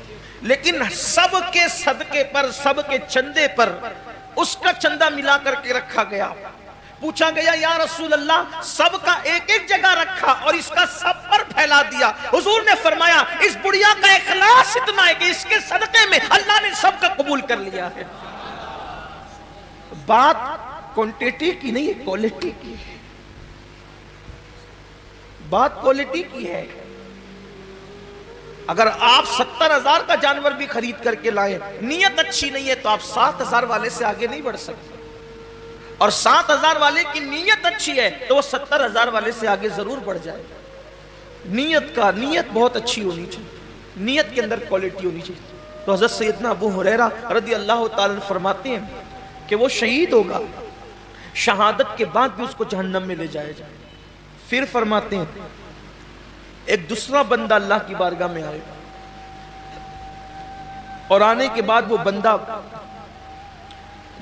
لیکن سب کے صدقے پر، سب کے چندے پر اس کا چندہ ملا کر کے رکھا گیا۔ پوچھا گیا یا رسول اللہ سب کا ایک ایک جگہ رکھا اور اس کا سب پر پھیلا دیا؟ حضور نے فرمایا اس بڑھیا کا اخلاص اتنا ہے کہ اس کے صدقے میں اللہ نے سب کا قبول کر لیا ہے۔ بات کوانٹیٹی کی نہیں ہے، کوالٹی کی ہے، بات کوالٹی کی ہے۔ اگر آپ 70,000 کا جانور بھی خرید کر کے لائیں، نیت اچھی نہیں ہے تو آپ 7,000 والے سے آگے نہیں بڑھ سکتے، اور 7,000 والے کی نیت اچھی ہے تو وہ 70,000 والے سے آگے ضرور بڑھ جائے۔ نیت بہت اچھی ہونی چاہیے، نیت کے اندر کوالٹی ہونی چاہیے۔ تو حضرت سیدنا ابو ہریرہ رضی اللہ تعالیٰ عنہ فرماتے ہیں کہ وہ شہید ہوگا، شہادت کے بعد بھی اس کو جہنم میں لے جائے جائے۔ پھر فرماتے ہیں ایک دوسرا بندہ اللہ کی بارگاہ میں آئے، اور آنے کے بعد وہ بندہ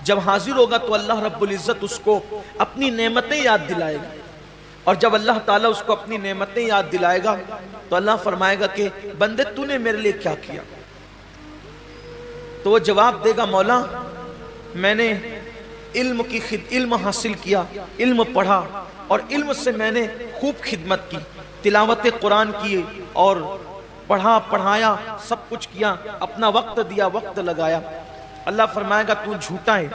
جب حاضر ہوگا تو اللہ رب العزت اس کو اپنی نعمتیں یاد دلائے گا، اور جب اللہ تعالیٰ اس کو اپنی نعمتیں یاد دلائے گا تو اللہ فرمائے گا کہ بندے تو نے میرے لیے کیا کیا؟ تو وہ جواب دے گا مولا میں نے علم حاصل کیا، علم پڑھا، اور علم سے میں نے خوب خدمت کی، تلاوت قرآن کی اور پڑھا پڑھایا، سب کچھ کیا، اپنا وقت دیا، وقت لگایا۔ اللہ فرمائے گا تو جھوٹا ہے،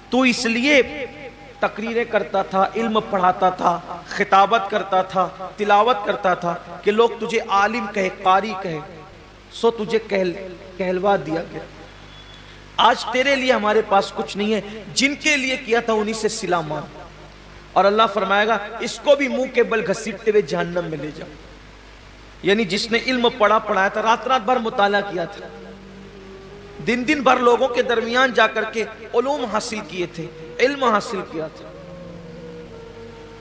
تو اس لیے تقریریں کرتا تھا، علم پڑھاتا تھا، خطابت کرتا تھا، تلاوت کرتا تھا کہ لوگ تجھے عالم کہے، قاری کہے، سو تجھے کہلوا دیا گیا۔ آج تیرے لیے ہمارے پاس کچھ نہیں ہے، جن کے لیے کیا تھا انہی سے صلہ مان، اور اللہ فرمائے گا اس کو بھی منہ کے بل گھسیٹتے ہوئے جہنم میں لے جاؤ۔ یعنی جس نے علم پڑھایا تھا، رات رات بھر مطالعہ کیا تھا، دن دن بھر لوگوں کے درمیان جا کر کے علوم حاصل کیے تھے، علم حاصل کیا تھا،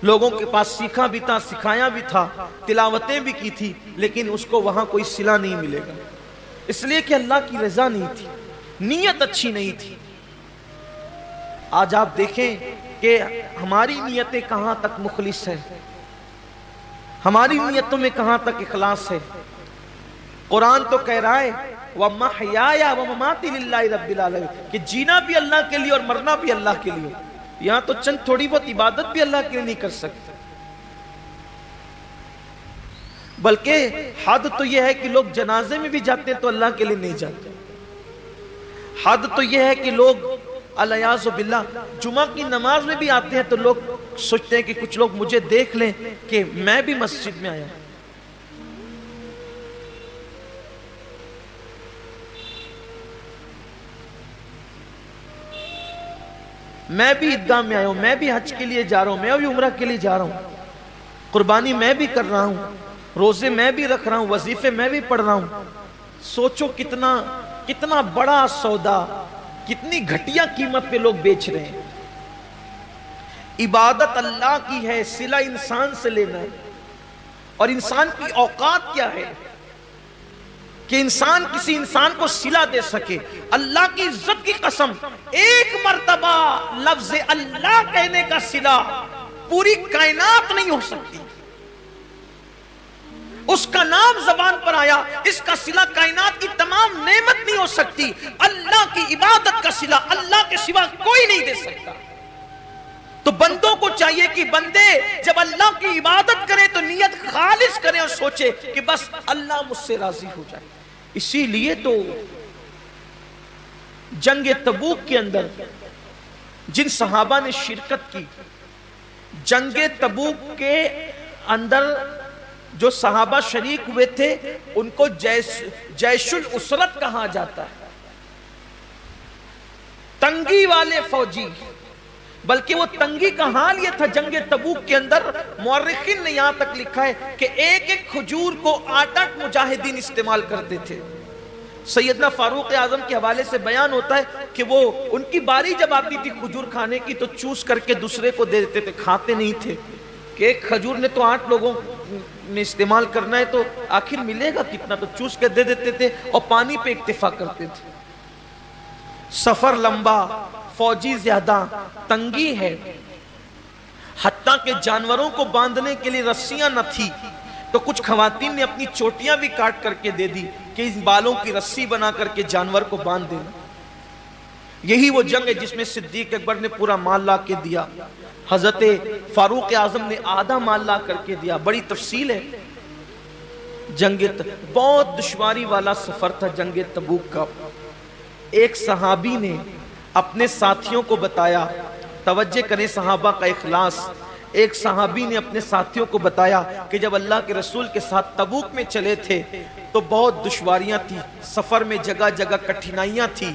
لوگوں کے پاس سیکھا بھی تھا، سکھایا بھی تھا، تلاوتیں بھی کی تھی، لیکن اس کو وہاں کوئی صلہ نہیں ملے گا، اس لیے کہ اللہ کی رضا نہیں تھی، نیت اچھی نہیں تھی۔ آج آپ دیکھیں کہ ہماری نیتیں کہاں تک مخلص ہے، ہماری نیتوں میں کہاں تک اخلاص ہے۔ قرآن تو کہہ رہا ہے وَمَحْيَايَ وَمَمَاتِي لِلَّهِ رَبِّ الْعَالَمِينَ کہ جینا بھی اللہ کے لیے اور مرنا بھی اللہ کے لیے۔ یہاں تو چند تھوڑی بہت عبادت بھی اللہ کے لیے نہیں کر سکتے، بلکہ حد تو یہ ہے کہ لوگ جنازے میں بھی جاتے ہیں تو اللہ کے لیے نہیں جاتے، حد تو یہ ہے کہ لوگ الیاذ باللہ جمعہ کی نماز میں بھی آتے ہیں تو لوگ سوچتے ہیں کہ کچھ لوگ مجھے دیکھ لیں کہ میں بھی مسجد میں آیا، میں بھی عیدگاہ میں آیا ہوں، میں بھی حج کے لیے جا رہا ہوں، میں بھی عمرہ کے لیے جا رہا ہوں، قربانی میں بھی کر رہا ہوں، روزے میں بھی رکھ رہا ہوں، وظیفے میں بھی پڑھ رہا ہوں۔ سوچو کتنا بڑا سودا، کتنی گھٹیا قیمت پہ لوگ بیچ رہے ہیں۔ عبادت اللہ کی ہے، صلہ انسان سے لینا ہے، اور انسان کی اوقات کیا ہے کہ انسان کسی انسان کو صلہ دے سکے۔ اللہ کی عزت کی قسم، ایک مرتبہ لفظ اللہ کہنے کا صلہ پوری کائنات نہیں ہو سکتی، اس کا نام زبان پر آیا، اس کا صلہ کائنات کی تمام نعمت نہیں ہو سکتی۔ اللہ کی عبادت کا صلہ اللہ کے سوا کوئی نہیں دے سکتا۔ تو بندوں کو چاہیے کہ بندے جب اللہ کی عبادت کریں تو نیت خالص کریں اور سوچے کہ بس اللہ مجھ سے راضی ہو جائے۔ اسی لیے تو جنگ تبوک کے اندر جن صحابہ نے شرکت کی، جنگ تبوک کے اندر جو صحابہ شریک ہوئے تھے ان کو جیش الاسرت کہا جاتا ہے، تنگی والے فوجی۔ بلکہ وہ تنگی کا حال یہ تھا جنگ تبوک کے اندر، مورخین نے یہاں تک لکھا ہے کہ ایک ایک کھجور کو 8 مجاہدین استعمال کرتے تھے۔ سیدنا فاروق اعظم کے حوالے سے بیان ہوتا ہے کہ وہ ان کی باری جب آتی تھی کھجور کھانے کی تو چوس کر کے دوسرے کو دے دیتے تھے، کھاتے نہیں تھے کہ ایک کھجور نے تو 8 لوگوں میں استعمال کرنا ہے تو آخر ملے گا کتنا، تو چوس کے دے دیتے تھے اور پانی پہ اکتفا کرتے تھے۔ سفر لمبا، فوجی زیادہ، تنگی ہے، حتیٰ کہ جانوروں کو باندھنے کے لیے رسیاں نہ تھی تو کچھ خواتین نے اپنی چوٹیاں بھی کاٹ کر کے دے دی کہ اس بالوں کی رسی بنا کر کے جانور کو باندھ دینا۔ یہی وہ جنگ ہے جس میں صدیق اکبر نے پورا مال لا کے دیا، حضرت فاروق اعظم نے آدھا مال لا کر کے دیا۔ بڑی تفصیل ہے جنگ، بہت دشواری والا سفر تھا جنگ تبوک کا۔ ایک صحابی نے اپنے ساتھیوں کو بتایا، توجہ کریں صحابہ کا اخلاص، ایک صحابی نے اپنے ساتھیوں کو بتایا کہ جب اللہ کے رسول کے ساتھ تبوک میں چلے تھے تو بہت دشواریاں تھی، سفر میں جگہ جگہ کٹھنائیاں تھی۔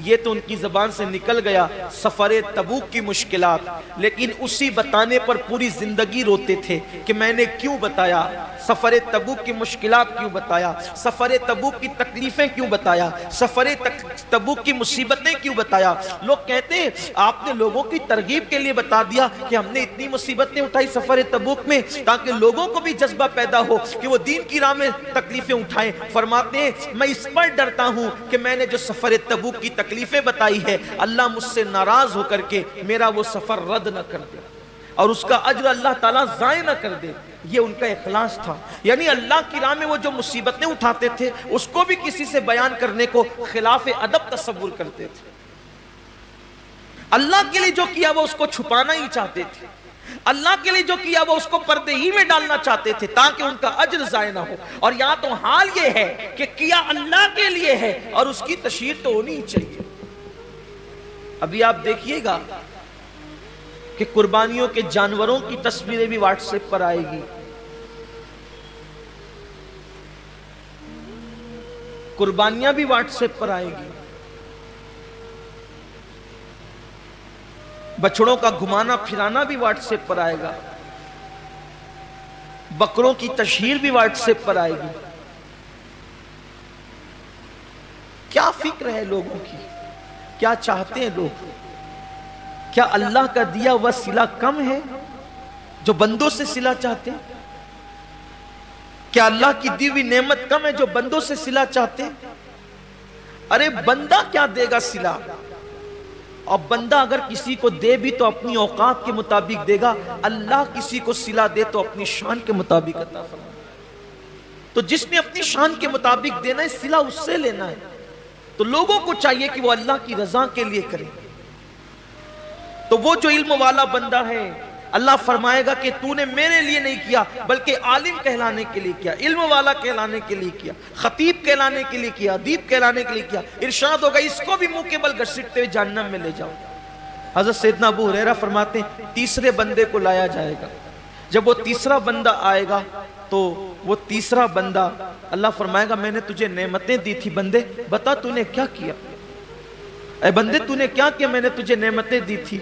یہ تو ان کی زبان سے نکل گیا سفر تبوک کی مشکلات، لیکن اسی بتانے پر پوری زندگی روتے تھے کہ میں نے کیوں بتایا، سفر تبوک کی مشکلات کیوں بتایا، سفر تبوک کی تکلیفیں کیوں بتایا، سفر تبوک کی مصیبتیں کیوں بتایا۔ لوگ کہتے ہیں آپ نے لوگوں کی ترغیب کے لیے بتا دیا کہ ہم نے اتنی مصیبتیں اٹھائی سفر تبوک میں تاکہ لوگوں کو بھی جذبہ پیدا ہو کہ وہ دین کی راہ میں تکلیفیں اٹھائیں۔ فرماتے ہیں میں اس پر ڈرتا ہوں کہ میں نے جو سفر تبوک کی تکلیفیں بتائی ہے اللہ مجھ سے ناراض ہو کر کے میرا وہ سفر رد نہ کر دے اور اس کا اجر اللہ تعالیٰ ضائع نہ کر دے۔ یہ ان کا اخلاص تھا، یعنی اللہ کی راہ میں وہ جو مصیبتیں اٹھاتے تھے اس کو بھی کسی سے بیان کرنے کو خلاف ادب تصور کرتے تھے۔ اللہ کے لیے جو کیا وہ اس کو چھپانا ہی چاہتے تھے، اللہ کے لیے جو کیا وہ اس کو پردے ہی میں ڈالنا چاہتے تھے تاکہ ان کا اجر ضائع نہ ہو۔ اور یہاں تو حال یہ ہے کہ کیا اللہ کے لیے ہے اور اس کی تشہیر تو ہونی ہی چاہیے۔ ابھی آپ دیکھیے گا کہ قربانیوں کے جانوروں کی تصویریں بھی واٹس ایپ پر آئے گی، قربانیاں بھی واٹس ایپ پر آئے گی، بچڑوں کا گھمانا پھرانا بھی واٹس ایپ پر آئے گا، بکروں کی تشہیر بھی واٹس ایپ پر آئے گی۔ کیا فکر ہے لوگوں کی؟ کیا چاہتے ہیں لوگ؟ کیا اللہ کا دیا ہوا صلہ کم ہے جو بندوں سے صلہ چاہتے ہیں؟ کیا اللہ کی دی ہوئی نعمت کم ہے جو بندوں سے صلہ چاہتے ہیں؟ ارے بندہ کیا دے گا صلہ؟ اور بندہ اگر کسی کو دے بھی تو اپنی اوقات کے مطابق دے گا، اللہ کسی کو صلہ دے تو اپنی شان کے مطابق عطا فرمائے۔ تو جس نے اپنی شان کے مطابق دینا ہے صلہ اس سے لینا ہے، تو لوگوں کو چاہیے کہ وہ اللہ کی رضا کے لیے کریں۔ تو وہ جو علم والا بندہ ہے، اللہ فرمائے گا کہ تو نے میرے لیے نہیں کیا بلکہ عالم کہلانے کے لیے کیا، علم والا کہلانے کے لیے کیا، خطیب کہلانے کے لیے کیا، ادیب کہلانے کے لیے کیا۔ ارشاد ہوگا اس کو بھی منہ کے بل گھسیٹتے ہوئے جہنم میں لے جاؤ۔ حضرت سیدنا ابو ہریرہ فرماتے ہیں تیسرے بندے کو لایا جائے گا، جب وہ تیسرا بندہ آئے گا تو وہ تیسرا بندہ اللہ فرمائے گا میں نے تجھے نعمتیں دی تھی بندے، بتا تو نے کیا کیا؟ اے بندے تو نے کیا کیا؟ میں نے تجھے نعمتیں دی تھی۔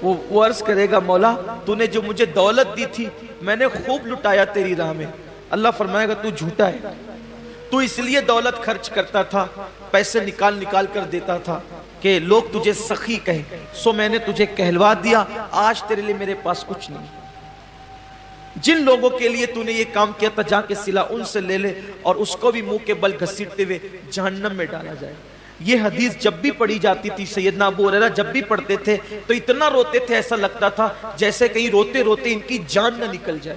وہ عرض کرے گا مولا تو نے جو مجھے دولت دی تھی میں نے خوب لٹایا تیری راہ میں۔ اللہ فرمائے گا تو جھوٹا ہے، تو اس لیے دولت خرچ کرتا تھا، پیسے نکال نکال کر دیتا تھا کہ لوگ تجھے سخی کہیں، سو میں نے تجھے کہلوا دیا، آج تیرے لیے میرے پاس کچھ نہیں۔ جن لوگوں کے لیے تو نے یہ کام کیا تھا جا کے صلہ ان سے لے لے، اور اس کو بھی منہ کے بل گھسیٹتے ہوئے جہنم میں ڈالا جائے۔ یہ حدیث جب بھی پڑھی جاتی تھی سیدنا ابو ہریرہ جب بھی پڑھتے تھے تو اتنا روتے تھے، ایسا لگتا تھا جیسے کہیں روتے روتے ان کی جان نہ نکل جائے،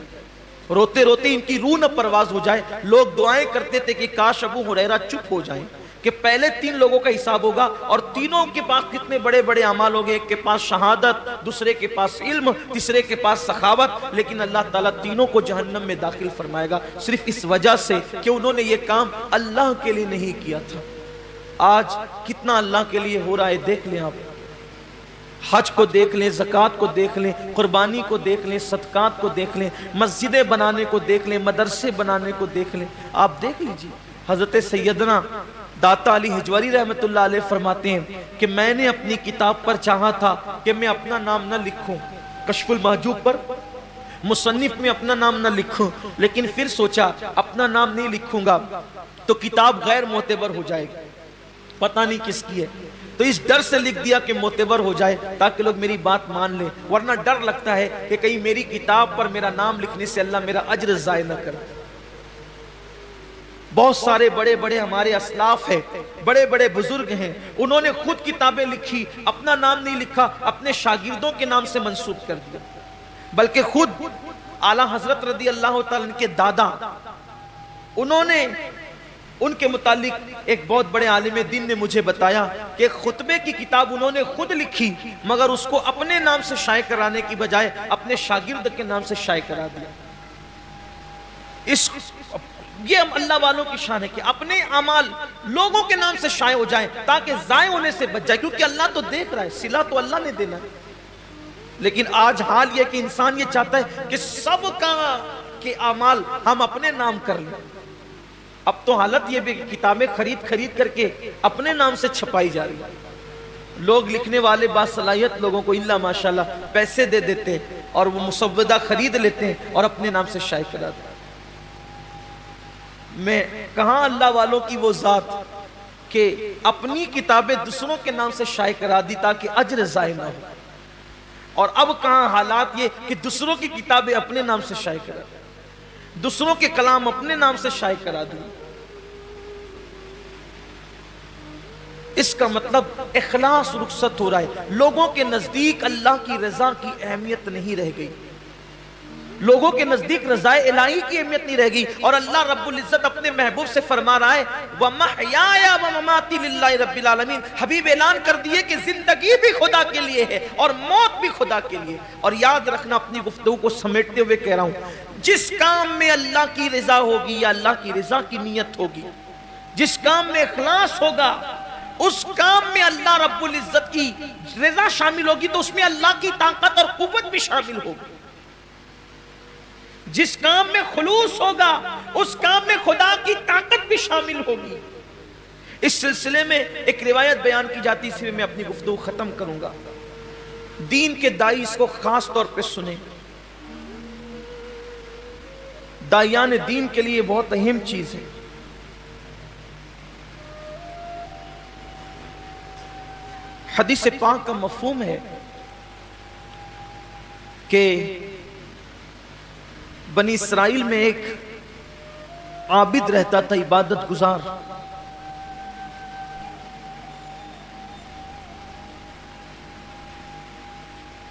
روتے روتے ان کی روح نہ پرواز ہو جائے۔ لوگ دعائیں کرتے تھے کہ کاش ابو ہریرہ چپ ہو جائیں، کہ پہلے 3 لوگوں کا حساب ہوگا اور تینوں کے پاس کتنے بڑے بڑے اعمال ہوگے، ایک کے پاس شہادت، دوسرے کے پاس علم، تیسرے کے پاس سخاوت، لیکن اللہ تعالیٰ تینوں کو جہنم میں داخل فرمائے گا صرف اس وجہ سے کہ انہوں نے یہ کام اللہ کے لیے نہیں کیا تھا۔ آج کتنا اللہ کے لیے ہو رہا ہے دیکھ لیں آپ، حج کو دیکھ لیں، زکوٰۃ کو دیکھ لیں، قربانی کو دیکھ لیں، صدقات کو دیکھ لیں، مسجدیں بنانے کو دیکھ لیں، مدرسے بنانے کو دیکھ لیں، آپ دیکھ لیجئے۔ حضرت سیدنا داتا علی حجوری رحمت اللہ علیہ فرماتے ہیں کہ میں نے اپنی کتاب پر چاہا تھا کہ میں اپنا نام نہ لکھوں، کشف المحجوب پر مصنف میں اپنا نام نہ لکھوں، لیکن پھر سوچا اپنا نام نہیں لکھوں گا تو کتاب غیر معتبر ہو جائے گی، پتہ نہیں کس کی ہے، تو اس ڈر سے لکھ دیا کہ معتبر ہو جائے تاکہ لوگ میری بات مان لیں، ورنہ ڈر لگتا ہے کہ کہیں میری کتاب پر میرا نام لکھنے سے اللہ میرا اجر ضائع نہ کرے۔ بہت سارے بڑے بڑے ہمارے اسلاف ہیں، بڑے بڑے بزرگ ہیں، انہوں نے خود کتابیں لکھی، اپنا نام نہیں لکھا، اپنے شاگردوں کے نام سے منسوب کر دیا، بلکہ خود اعلیٰ حضرت رضی اللہ تعالیٰ عنہ کے دادا، انہوں نے ان کے متعلق ایک بہت بڑے عالم دین نے مجھے بتایا کہ خطبے کی کتاب انہوں نے خود لکھی مگر اس کو اپنے نام سے شائع کرانے کی بجائے اپنے شاگرد کے نام سے شائع کرا دیا۔ یہ اللہ والوں کی شان ہے کہ اپنے اعمال لوگوں کے نام سے شائع ہو جائیں تاکہ ضائع ہونے سے بچ جائے، کیونکہ اللہ تو دیکھ رہا ہے، صلہ تو اللہ نے دینا ہے۔ لیکن آج حال یہ کہ انسان یہ چاہتا ہے کہ سب کا کے اعمال ہم اپنے نام کر لیں۔ اب تو حالت یہ بھی کتابیں خرید کر کے اپنے نام سے چھپائی جا رہی ہے۔ لوگ لکھنے والے باصلاحیت لوگوں کو اللہ ماشاءاللہ پیسے دے دیتے اور وہ مسودہ خرید لیتے ہیں اور اپنے نام سے شائع کرا دیتے۔ میں کہاں اللہ والوں کی وہ ذات کہ اپنی کتابیں دوسروں کے نام سے شائع کرا دی تاکہ اجر ضائع نہ ہو، اور اب کہاں حالات یہ کہ دوسروں کی کتابیں اپنے نام سے شائع کرا دی، دوسروں کے کلام اپنے نام سے شائع کرا دی۔ اس کا مطلب اخلاص رخصت ہو رہا ہے، لوگوں کے نزدیک اللہ کی رضا کی اہمیت نہیں رہ گئی، لوگوں کے نزدیک رضا الہی کی اہمیت نہیں رہ گئی، اور اللہ رب العزت اپنے محبوب سے فرما رہا ہے وَمَحْيَايَ وَمَمَاتِي لِلَّهِ رَبِّ الْعَالَمِينَ، حبیب اعلان کر دیے کہ زندگی بھی خدا کے لیے ہے اور موت بھی خدا کے لیے۔ اور یاد رکھنا، اپنی گفتگو کو سمیٹتے ہوئے کہہ رہا ہوں، جس کام میں اللہ کی رضا ہوگی یا اللہ کی رضا کی نیت ہوگی، جس کام میں اخلاص ہوگا، اس کام میں اللہ رب العزت کی رضا شامل ہوگی تو اس میں اللہ کی طاقت اور قوت بھی شامل ہوگی. جس کام میں خلوص ہوگا اس کام میں خدا کی طاقت بھی شامل ہوگی. اس سلسلے میں ایک روایت بیان کی جاتی ہے، اس میں اپنی گفتگو ختم کروں گا. دین کے دائی اس کو خاص طور پہ سنیں. دائیان دین کے لیے بہت اہم چیز ہے. حدیث پاک کا مفہوم ہے کہ بنی اسرائیل میں ایک عابد رہتا تھا، عبادت گزار.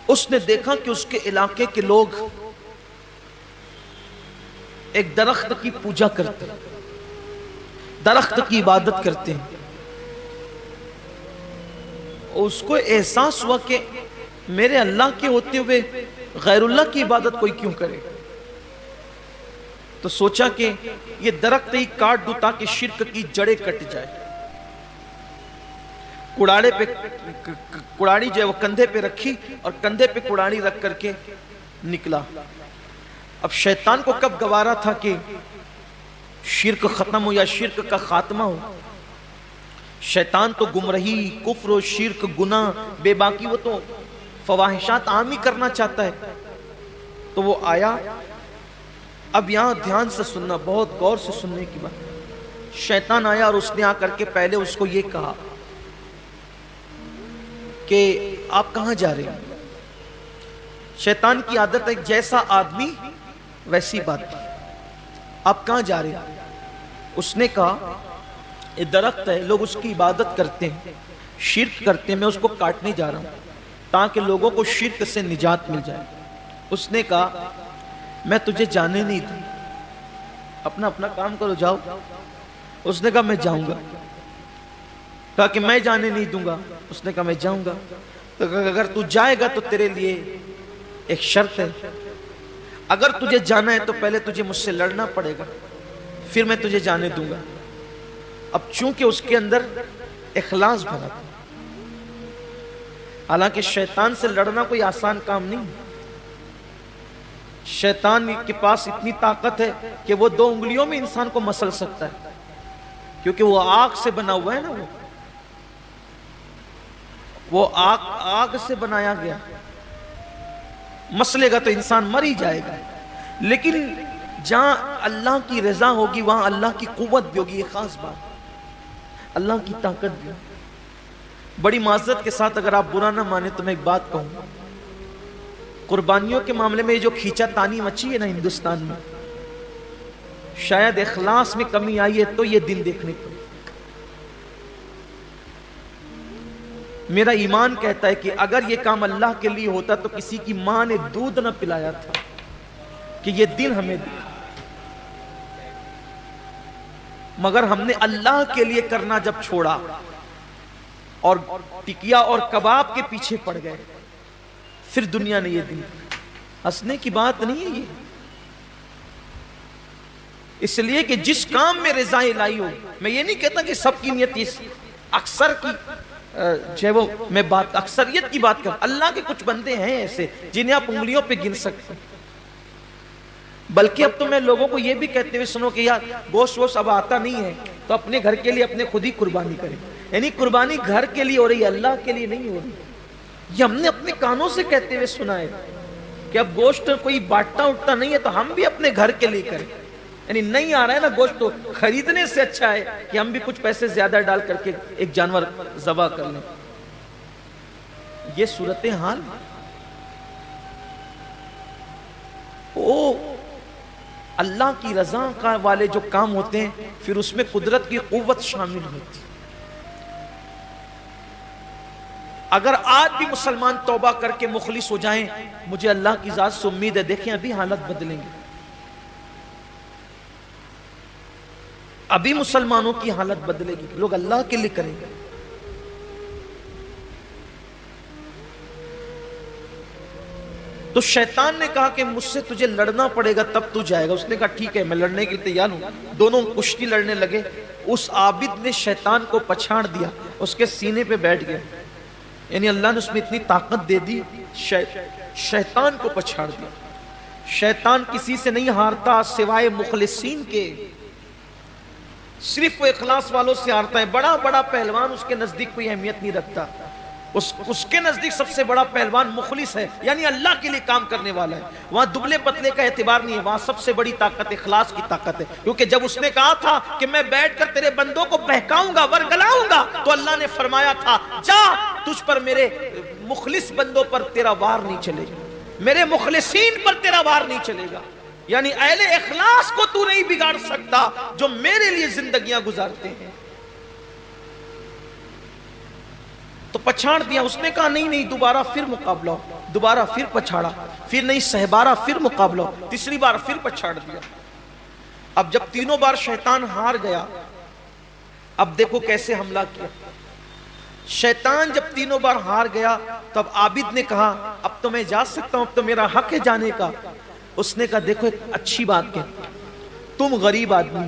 اس نے دیکھا کہ اس کے علاقے کے لوگ ایک درخت کی پوجا کرتے ہیں، درخت کی عبادت کرتے ہیں. اس کو احساس ہوا کہ میرے اللہ کے ہوتے ہوئے غیر اللہ کی عبادت کوئی کیوں کرے. تو سوچا کہ یہ درخت ہی کاٹ دوں تاکہ شرک کی جڑیں کٹ جائے. کڑاڑی جو ہے وہ کندھے پہ رکھی اور کندھے پہ کڑاڑی رکھ کر کے نکلا. اب شیطان کو کب گوارا تھا کہ شرک ختم ہو یا شرک کا خاتمہ ہو. شیطان تو گمراہی، کفر و شرک، گناہ، بے باکی، وہ تو فواحشات عام ہی کرنا چاہتا ہے. تو وہ آیا. اب یہاں دھیان سے سننا، بہت غور سے سننے کی بات. شیطان آیا اور اس نے آ کر کے پہلے اس کو یہ کہا کہ آپ کہاں جا رہے ہیں. شیطان کی عادت ہے جیسا آدمی ویسی بات. آپ کہاں جا رہے ہیں؟ اس نے کہا یہ درخت ہے، لوگ اس کی عبادت کرتے ہیں، شرک کرتے ہیں، میں اس کو کاٹنے جا رہا ہوں تاکہ لوگوں کو شرک سے نجات مل جائے. اس نے کہا میں تجھے جانے نہیں دوں، اپنا اپنا کام کرو، جاؤ. اس نے کہا میں جاؤں گا. کہا کہ میں جانے نہیں دوں گا. اس نے کہا میں جاؤں گا. تو اگر تو جائے گا تو تیرے لیے ایک شرط ہے، اگر تجھے جانا ہے تو پہلے تجھے مجھ سے لڑنا پڑے گا، پھر میں تجھے جانے دوں گا. اب چونکہ اس کے اندر اخلاص بھرا تھا، حالانکہ شیطان سے لڑنا کوئی آسان کام نہیں. شیطان کے پاس اتنی طاقت ہے کہ وہ 2 انگلیوں میں انسان کو مسل سکتا ہے، کیونکہ وہ آگ سے بنا ہوا ہے نا. وہ آگ سے بنایا گیا، مسلے گا تو انسان مر ہی جائے گا. لیکن جہاں اللہ کی رضا ہوگی وہاں اللہ کی قوت بھی ہوگی. یہ خاص بات، اللہ کی طاقت بھی. بڑی معذرت کے ساتھ اگر آپ برا نہ مانے تو میں ایک بات کہوں، قربانیوں کے معاملے میں جو کھینچا تانی مچی ہے نا ہندوستان میں، شاید اخلاص میں کمی آئی ہے تو یہ دن دیکھنے کو. میرا ایمان کہتا ہے کہ اگر یہ کام اللہ کے لیے ہوتا تو کسی کی ماں نے دودھ نہ پلایا تھا کہ یہ دن ہمیں دے. مگر ہم نے اللہ کے لیے کرنا جب چھوڑا اور ٹکیا اور کباب کے پیچھے پڑ گئے، پھر دنیا نے یہ دن. ہنسنے کی بات نہیں ہے یہ، اس لیے کہ جس کام میں رضا الہی ہو. میں یہ نہیں کہتا کہ سب کی نیت اکثر کی جو ہے وہ میں بات اکثریت کی بات کر. اللہ کے کچھ بندے ہیں ایسے جنہیں آپ انگلیوں پہ گن سکتے ہیں. بلکہ اب تو میں لوگوں کو یہ بھی کہتے ہوئے سنو کہ یار گوشت ووشت اب آتا نہیں ہے تو اپنے گھر کے لیے اپنے خود ہی قربانی کریں. یعنی قربانی گھر کے لیے ہو رہی ہے، اللہ کے لیے نہیں ہو رہی. یہ ہم نے اپنے کانوں سے کہتے ہوئے سنا ہے کہ اب گوشت کوئی بانٹنا اٹھتا نہیں ہے تو ہم بھی اپنے گھر کے لیے کریں. یعنی نہیں آ رہا ہے نا گوشت تو خریدنے سے اچھا ہے کہ ہم بھی کچھ پیسے زیادہ ڈال کر کے ایک جانور ذبح کر لیں. یہ صورتحال اللہ کی رضا کا والے جو کام ہوتے ہیں پھر اس میں قدرت کی قوت شامل ہوتی. اگر آج بھی مسلمان توبہ کر کے مخلص ہو جائیں، مجھے اللہ کی ذات سے امید ہے، دیکھیں ابھی حالت بدلیں گے. ابھی مسلمانوں کی حالت بدلے گی، لوگ اللہ کے لیے کریں گے. تو شیطان نے کہا کہ مجھ سے تجھے لڑنا پڑے گا تب تو جائے گا. اس نے کہا ٹھیک ہے میں لڑنے کے لیے تیار ہوں. دونوں کشتی لڑنے لگے. اس عابد نے شیطان کو پچھاڑ دیا، اس کے سینے پہ بیٹھ گیا، یعنی اللہ نے اس میں اتنی طاقت دے دی، شیطان کو پچھاڑ دیا۔ شیطان کسی سے نہیں ہارتا سوائے مخلصین کے، صرف وہ اخلاص والوں سے ہارتا ہے۔ بڑا بڑا پہلوان اس کے نزدیک کوئی اہمیت نہیں رکھتا، اس کے نزدیک سب سے بڑا پہلوان مخلص ہے، یعنی اللہ کے لیے کام کرنے والا ہے۔ وہاں دبلے پتلے کا اعتبار نہیں ہے، وہاں سب سے بڑی طاقت اخلاص کی طاقت ہے۔ کیونکہ جب اس نے کہا تھا کہ میں بیٹھ کر تیرے بندوں کو بہکاؤں گا، ورگلاؤں گا، تو اللہ نے فرمایا تھا جا، تجھ پر میرے مخلص بندوں پر تیرا وار نہیں چلے گا، میرے مخلصین پر تیرا وار نہیں چلے گا، یعنی اہل اخلاص کو تو نہیں بگاڑ سکتا جو میرے لیے زندگیاں گزارتے ہیں۔ تو پچھاڑ دیا، اس نے کہا نہیں دوبارہ پھر مقابلہ ہو، دوبارہ پھر پچھاڑا، پھر نہیں سہبارہ پھر مقابلہ ہو، تیسری بار پھر پچھاڑ دیا۔ اب جب تینوں بار شیطان ہار گیا، اب دیکھو کیسے حملہ کیا۔ شیطان جب تینوں بار ہار گیا تب عابد نے کہا اب تو میں جا سکتا ہوں، اب تو میرا حق ہے جانے کا۔ اس نے کہا دیکھو ایک اچھی بات کہ تم غریب آدمی،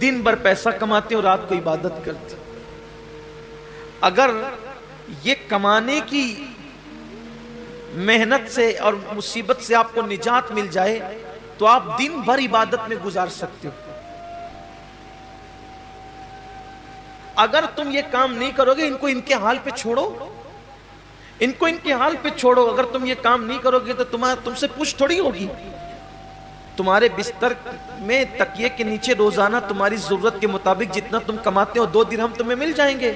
دن بھر پیسہ کماتے ہو، رات کو عبادت کرتے، اگر یہ کمانے کی محنت سے اور مصیبت سے آپ کو نجات مل جائے تو آپ دن بھر عبادت میں گزار سکتے ہو۔ اگر تم یہ کام نہیں کرو گے، ان کو ان کے حال پہ چھوڑو، ان کو ان کے حال پہ چھوڑو، اگر تم یہ کام نہیں کرو گے تو تم سے پوچھ تھوڑی ہوگی۔ تمہارے بستر میں تکیے کے نیچے روزانہ تمہاری ضرورت کے مطابق جتنا تم کماتے ہو 2 درہم تمہیں مل جائیں گے۔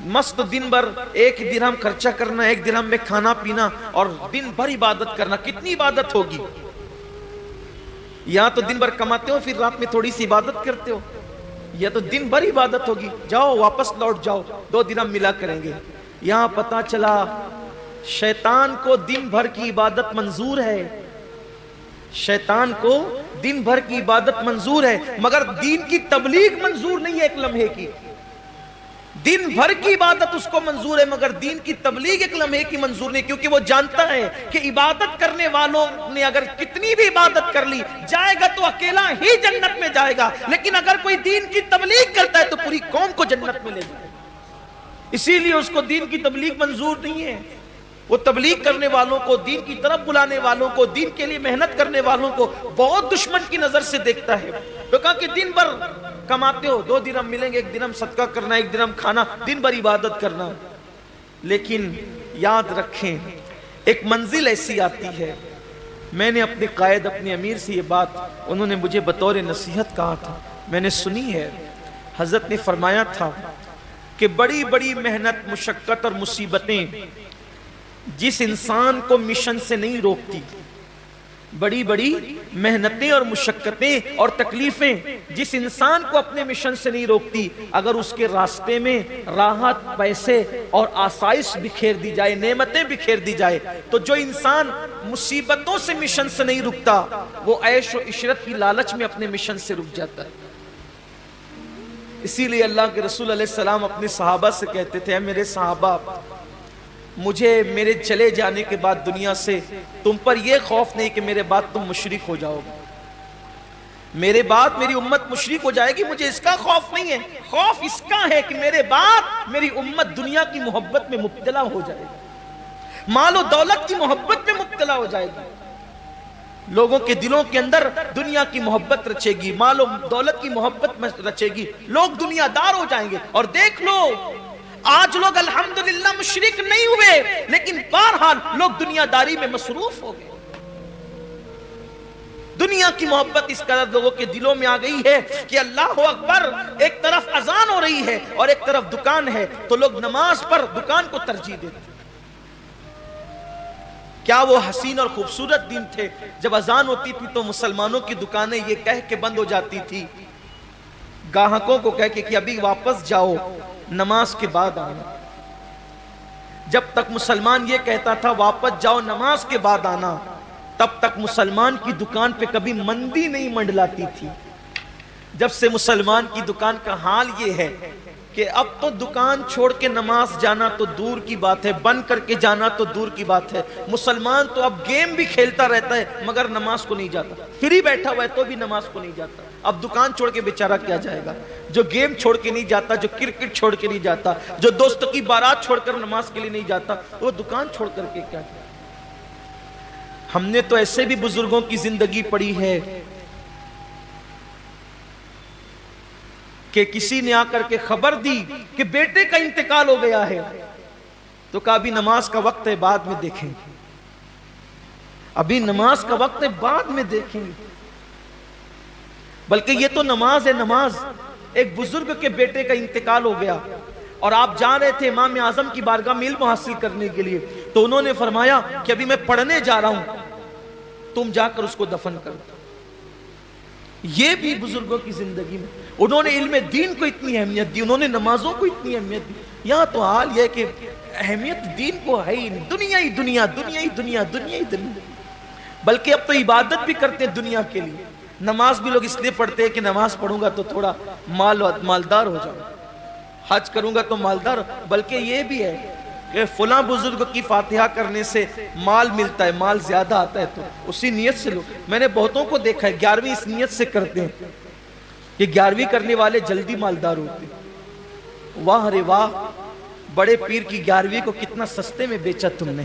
مست دن بھر 1 درہم خرچہ کرنا، 1 درہم میں کھانا پینا اور دن بھر عبادت کرنا، کتنی عبادت ہوگی؟ یا تو دن بھر کماتے ہو پھر رات میں تھوڑی سی عبادت کرتے ہو، یا تو دن بھر عبادت ہوگی، جاؤ واپس لوٹ جاؤ 2 درہم ملا کریں گے۔ یہاں پتا چلا شیطان کو دن بھر کی عبادت منظور ہے، شیطان کو دن بھر کی عبادت منظور ہے، مگر دین کی تبلیغ منظور نہیں ہے ایک لمحے کی۔ دن بھر کی عبادت اس کو منظور ہے مگر دین کی تبلیغ ایک لمحے کی منظور نہیں، کیونکہ وہ جانتا ہے کہ عبادت کرنے والوں نے اگر کتنی بھی عبادت کر لی جائے گا تو اکیلا ہی جنت میں جائے گا، لیکن اگر کوئی دین کی تبلیغ کرتا ہے تو پوری قوم کو جنت میں لے جائے گا۔ اسی لیے اس کو دین کی تبلیغ منظور نہیں ہے۔ وہ تبلیغ کرنے والوں کو، دین کی طرف بلانے والوں کو، دین کے لیے محنت کرنے والوں کو بہت دشمن کی نظر سے دیکھتا ہے۔ تو کہا کہ دن بھر کماتے ہو، 2 درہم ملیں گے، 1 درہم صدقہ کرنا، 1 درہم کھانا، دن بھر عبادت کرنا۔ لیکن یاد رکھیں ایک منزل ایسی آتی ہے، میں نے اپنے قائد، اپنے امیر سے یہ بات انہوں نے مجھے بطور نصیحت کہا تھا، میں نے سنی ہے۔ حضرت نے فرمایا تھا کہ بڑی بڑی محنت، مشقت اور مصیبتیں جس انسان کو مشن سے نہیں روکتی، بڑی بڑی محنتیں اور مشقتیں اور تکلیفیں جس انسان کو اپنے مشن سے نہیں روکتی، اگر اس کے راستے میں راحت، پیسے اور آسائش بکھیر دی جائے، نعمتیں بکھیر دی جائے، تو جو انسان مصیبتوں سے مشن سے نہیں رکتا وہ عیش و عشرت کی لالچ میں اپنے مشن سے رک جاتا ہے۔ اسی لیے اللہ کے رسول علیہ السلام اپنے صحابہ سے کہتے تھے، اے میرے صحابہ، مجھے میرے چلے جانے کے بعد دنیا سے تم پر یہ خوف نہیں کہ میرے بعد تم مشرک ہو جاؤ گے، میرے بعد میری امت مشرک ہو جائے گی، مجھے اس کا خوف نہیں ہے، خوف اس کا ہے کہ میرے بعد میری امت دنیا کی محبت میں مبتلا ہو جائے گی، مال و دولت کی محبت میں مبتلا ہو جائے گی، لوگوں کے دلوں کے اندر دنیا کی محبت رچے گی، مال و دولت کی محبت رچے گی، لوگ دنیا دار ہو جائیں گے۔ اور دیکھ لو آج لوگ الحمدللہ مشرک نہیں ہوئے، لیکن بہرحال لوگ دنیا داری میں مصروف ہو گئے۔ دنیا کی محبت اس قدر لوگوں کے دلوں میں آ گئی ہے کہ اللہ اکبر، ایک طرف اذان ہو رہی ہے اور ایک طرف دکان ہے تو لوگ نماز پر دکان کو ترجیح دیتے ہیں۔ کیا وہ حسین اور خوبصورت دن تھے جب اذان ہوتی تھی تو مسلمانوں کی دکانیں یہ کہہ کے بند ہو جاتی تھی، گاہکوں کو کہہ کے کہ ابھی واپس جاؤ، نماز کے بعد آنا۔ جب تک مسلمان یہ کہتا تھا واپس جاؤ نماز کے بعد آنا، تب تک مسلمان کی دکان پہ کبھی مندی نہیں منڈلاتی تھی۔ جب سے مسلمان کی دکان کا حال یہ ہے کہ اب تو دکان چھوڑ کے نماز جانا تو دور کی بات ہے، بند کر کے جانا تو دور کی بات ہے، مسلمان تو اب گیم بھی کھیلتا رہتا ہے مگر نماز کو نہیں جاتا، فری بیٹھا ہوا ہے تو بھی نماز کو نہیں جاتا۔ اب دکان چھوڑ کے بیچارہ کیا جائے گا؟ جو گیم چھوڑ کے نہیں جاتا، جو کرکٹ چھوڑ کے نہیں جاتا، جو دوستوں کی بارات چھوڑ کر نماز کے لیے نہیں جاتا، وہ دکان چھوڑ کر کے کیا جائے؟ ہم نے تو ایسے بھی بزرگوں کی زندگی پڑھی ہے کہ کسی نے آ کر کے خبر دی کہ بیٹے کا انتقال ہو گیا ہے، تو کہا ابھی نماز کا وقت ہے، بعد میں دیکھیں گے، ابھی نماز کا وقت ہے، بعد میں دیکھیں گے۔ بلکہ یہ تو نماز ہے، نماز۔ ایک بزرگ کے بیٹے کا انتقال ہو گیا اور آپ جا رہے تھے امام اعظم کی بارگاہ میں علم حاصل کرنے کے لیے، تو انہوں نے فرمایا کہ ابھی میں پڑھنے جا رہا ہوں، تم جا کر اس کو دفن کر دو۔ یہ بھی بزرگوں کی زندگی میں انہوں نے علم دین کو اتنی اہمیت دی، انہوں نے نمازوں کو اتنی اہمیت دی۔ یہاں تو حال یہ ہے کہ اہمیت دین کو ہے ہی نہیں، دنیا ہی دنیا، دنیا ہی دنیا، دنیا ہی دنیا۔ بلکہ اب تو عبادت بھی کرتے ہیں دنیا کے لیے، نماز بھی لوگ اس لیے پڑھتے ہیں کہ نماز پڑھوں گا تو تھوڑا مالدار ہو جاؤں، حج کروں گا تو مالدار، بلکہ یہ بھی ہے کہ فلاں بزرگ کی فاتحہ کرنے سے مال ملتا ہے، مال زیادہ آتا ہے، تو اسی نیت سے لوگ، میں نے بہتوں کو دیکھا ہے 11ویں اس نیت سے کرتے ہیں کہ 11ویں کرنے والے جلدی مالدار ہوتے ہیں۔ واہ رے واہ، بڑے پیر کی 11ویں کو کتنا سستے میں بیچا تم نے۔